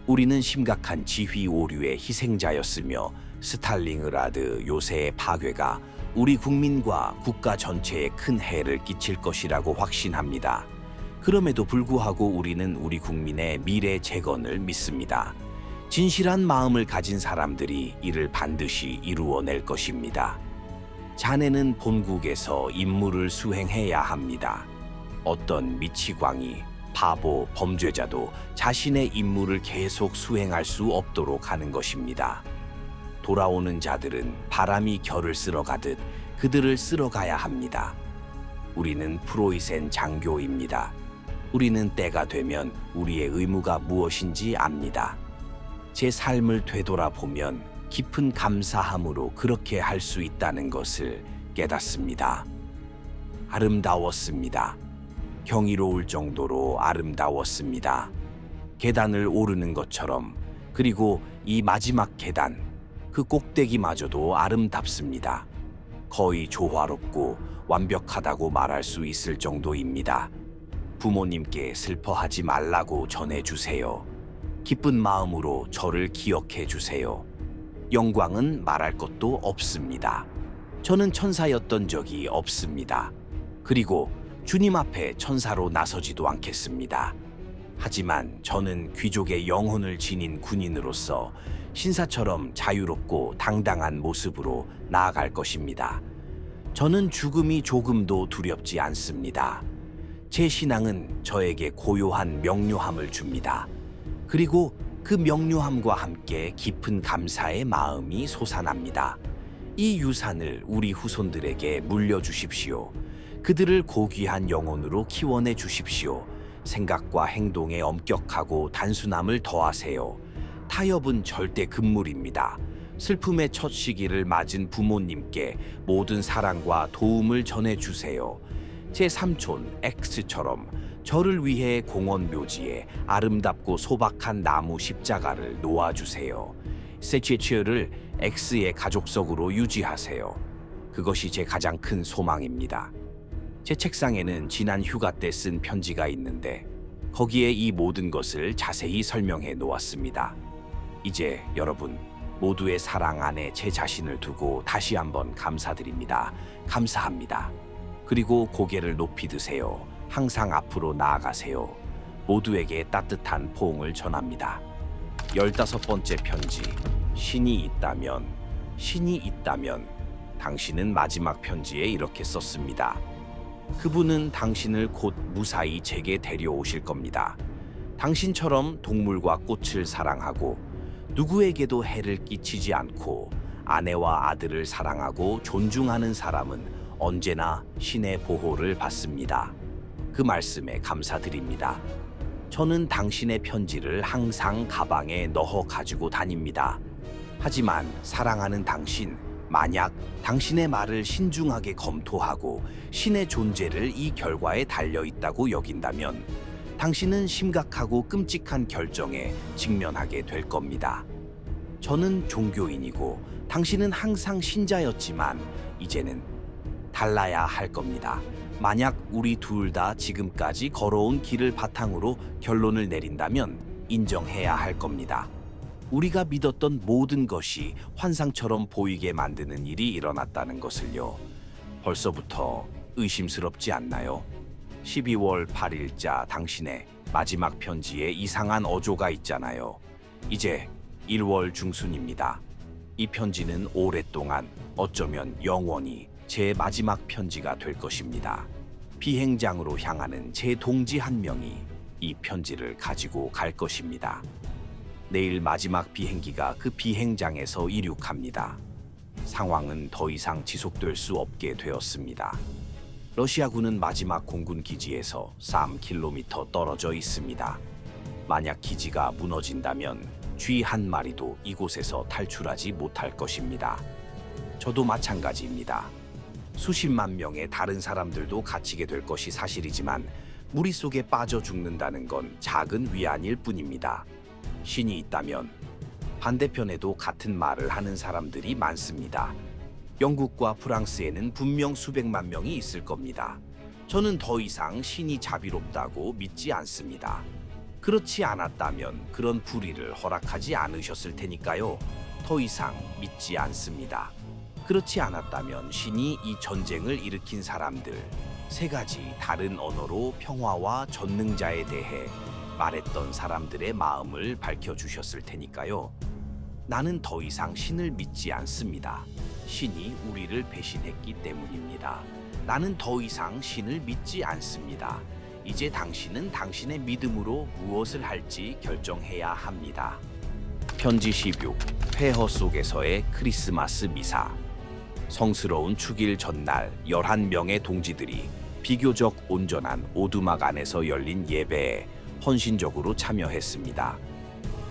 우리는 심각한 지휘 오류의 희생자였으며 스탈링그라드 요새의 파괴가 우리 국민과 국가 전체에 큰 해를 끼칠 것이라고 확신합니다. 그럼에도 불구하고 우리는 우리 국민의 미래 재건을 믿습니다. 진실한 마음을 가진 사람들이 이를 반드시 이루어낼 것입니다. 자네는 본국에서 임무를 수행해야 합니다. 어떤 미치광이, 바보, 범죄자도 자신의 임무를 계속 수행할 수 없도록 하는 것입니다. 돌아오는 자들은 바람이 결을 쓸어가듯 그들을 쓸어가야 합니다. 우리는 프로이센 장교입니다. 우리는 때가 되면 우리의 의무가 무엇인지 압니다. 제 삶을 되돌아보면 깊은 감사함으로 그렇게 할 수 있다는 것을 깨닫습니다. 아름다웠습니다. 경이로울 정도로 아름다웠습니다. 계단을 오르는 것처럼, 그리고 이 마지막 계단, 그 꼭대기마저도 아름답습니다. 거의 조화롭고 완벽하다고 말할 수 있을 정도입니다. 부모님께 슬퍼하지 말라고 전해주세요. 기쁜 마음으로 저를 기억해 주세요. 영광은 말할 것도 없습니다. 저는 천사였던 적이 없습니다. 그리고 주님 앞에 천사로 나서지도 않겠습니다. 하지만 저는 귀족의 영혼을 지닌 군인으로서 신사처럼 자유롭고 당당한 모습으로 나아갈 것입니다. 저는 죽음이 조금도 두렵지 않습니다. 제 신앙은 저에게 고요한 명료함을 줍니다. 그리고 그 명료함과 함께 깊은 감사의 마음이 솟아납니다. 이 유산을 우리 후손들에게 물려주십시오. 그들을 고귀한 영혼으로 키워내 주십시오. 생각과 행동에 엄격하고 단순함을 더하세요. 타협은 절대 금물입니다. 슬픔의 첫 시기를 맞은 부모님께 모든 사랑과 도움을 전해주세요. 제 삼촌 X처럼 저를 위해 공원 묘지에 아름답고 소박한 나무 십자가를 놓아주세요. 세치치를 X의 가족석으로 유지하세요. 그것이 제 가장 큰 소망입니다. 제 책상에는 지난 휴가 때 쓴 편지가 있는데 거기에 이 모든 것을 자세히 설명해 놓았습니다. 이제 여러분 모두의 사랑 안에 제 자신을 두고 다시 한번 감사드립니다. 감사합니다. 그리고 고개를 높이 드세요. 항상 앞으로 나아가세요. 모두에게 따뜻한 포옹을 전합니다. 15번째 편지. 신이 있다면 당신은 마지막 편지에 이렇게 썼습니다. 그분은 당신을 곧 무사히 제게 데려오실 겁니다. 당신처럼 동물과 꽃을 사랑하고 누구에게도 해를 끼치지 않고 아내와 아들을 사랑하고 존중하는 사람은 언제나 신의 보호를 받습니다. 그 말씀에 감사드립니다. 저는 당신의 편지를 항상 가방에 넣어 가지고 다닙니다. 하지만 사랑하는 당신, 만약 당신의 말을 신중하게 검토하고 신의 존재를 이 결과에 달려 있다고 여긴다면 당신은 심각하고 끔찍한 결정에 직면하게 될 겁니다. 저는 종교인이고 당신은 항상 신자였지만 이제는 달라야 할 겁니다. 만약 우리 둘 다 지금까지 걸어온 길을 바탕으로 결론을 내린다면 인정해야 할 겁니다. 우리가 믿었던 모든 것이 환상처럼 보이게 만드는 일이 일어났다는 것을요. 벌써부터 의심스럽지 않나요? 12월 8일자 당신의 마지막 편지에 이상한 어조가 있잖아요. 이제 1월 중순입니다. 이 편지는 오랫동안, 어쩌면 영원히 제 마지막 편지가 될 것입니다. 비행장으로 향하는 제 동지 한 명이 이 편지를 가지고 갈 것입니다. 내일 마지막 비행기가 그 비행장에서 이륙합니다. 상황은 더 이상 지속될 수 없게 되었습니다. 러시아군은 마지막 공군 기지에서 3km 떨어져 있습니다. 만약 기지가 무너진다면 쥐 한 마리도 이곳에서 탈출하지 못할 것입니다. 저도 마찬가지입니다. 수십만 명의 다른 사람들도 갇히게 될 것이 사실이지만 무리 속에 빠져 죽는다는 건 작은 위안일 뿐입니다. 신이 있다면 반대편에도 같은 말을 하는 사람들이 많습니다. 영국과 프랑스에는 분명 수백만 명이 있을 겁니다. 저는 더 이상 신이 자비롭다고 믿지 않습니다. 그렇지 않았다면 그런 불의를 허락하지 않으셨을 테니까요. 더 이상 믿지 않습니다. 그렇지 않았다면 신이 이 전쟁을 일으킨 사람들, 세 가지 다른 언어로 평화와 전능자에 대해 말했던 사람들의 마음을 밝혀주셨을 테니까요. 나는 더 이상 신을 믿지 않습니다. 신이 우리를 배신했기 때문입니다. 나는 더 이상 신을 믿지 않습니다. 이제 당신은 당신의 믿음으로 무엇을 할지 결정해야 합니다. 편지 16. 폐허 속에서의 크리스마스 미사. 성스러운 축일 전날 11명의 동지들이 비교적 온전한 오두막 안에서 열린 예배에 헌신적으로 참여했습니다.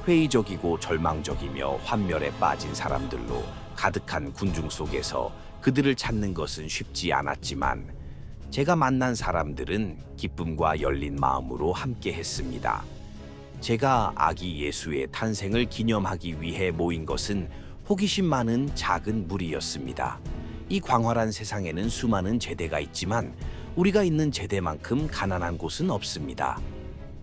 회의적이고 절망적이며 환멸에 빠진 사람들로 가득한 군중 속에서 그들을 찾는 것은 쉽지 않았지만 제가 만난 사람들은 기쁨과 열린 마음으로 함께 했습니다. 제가 아기 예수의 탄생을 기념하기 위해 모인 것은 호기심 많은 작은 무리였습니다. 이 광활한 세상에는 수많은 제대가 있지만 우리가 있는 제대만큼 가난한 곳은 없습니다.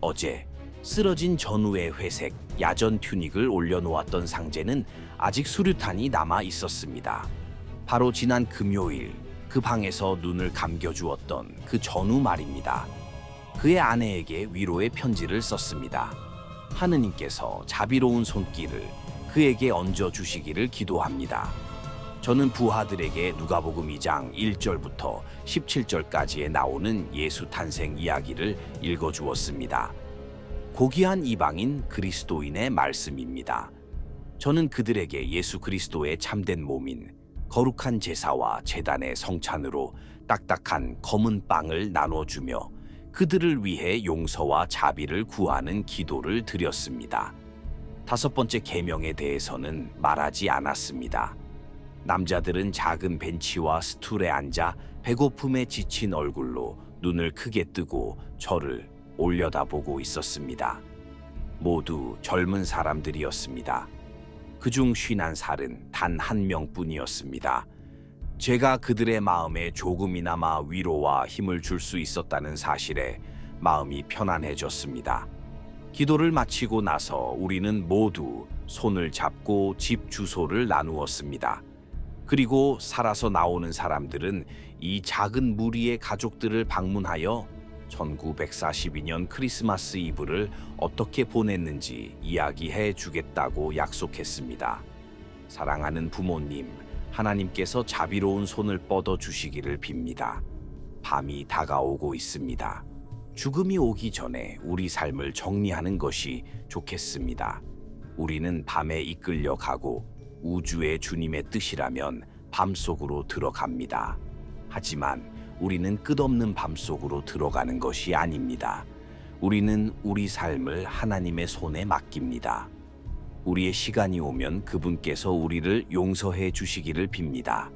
어제 쓰러진 전우의 회색 야전 튜닉을 올려놓았던 상자는 아직 수류탄이 남아 있었습니다. 바로 지난 금요일 그 방에서 눈을 감겨주었던 그 전우 말입니다. 그의 아내에게 위로의 편지를 썼습니다. 하느님께서 자비로운 손길을 그에게 얹어주시기를 기도합니다. 저는 부하들에게 누가복음 2장 1절부터 17절까지에 나오는 예수 탄생 이야기를 읽어주었습니다. 고귀한 이방인 그리스도인의 말씀입니다. 저는 그들에게 예수 그리스도의 참된 몸인 거룩한 제사와 제단의 성찬으로 딱딱한 검은 빵을 나눠주며 그들을 위해 용서와 자비를 구하는 기도를 드렸습니다. 5번째 계명에 대해서는 말하지 않았습니다. 남자들은 작은 벤치와 스툴에 앉아 배고픔에 지친 얼굴로 눈을 크게 뜨고 저를 올려다보고 있었습니다. 모두 젊은 사람들이었습니다. 그중 50살은 단 한 명뿐이었습니다. 제가 그들의 마음에 조금이나마 위로와 힘을 줄 수 있었다는 사실에 마음이 편안해졌습니다. 기도를 마치고 나서 우리는 모두 손을 잡고 집 주소를 나누었습니다. 그리고 살아서 나오는 사람들은 이 작은 무리의 가족들을 방문하여 1942년 크리스마스 이브를 어떻게 보냈는지 이야기해 주겠다고 약속했습니다. 사랑하는 부모님, 하나님께서 자비로운 손을 뻗어 주시기를 빕니다. 밤이 다가오고 있습니다. 죽음이 오기 전에 우리 삶을 정리하는 것이 좋겠습니다. 우리는 밤에 이끌려 가고 우주의 주님의 뜻이라면 밤속으로 들어갑니다. 하지만 우리는 끝없는 밤속으로 들어가는 것이 아닙니다. 우리는 우리 삶을 하나님의 손에 맡깁니다. 우리의 시간이 오면 그분께서 우리를 용서해 주시기를 빕니다.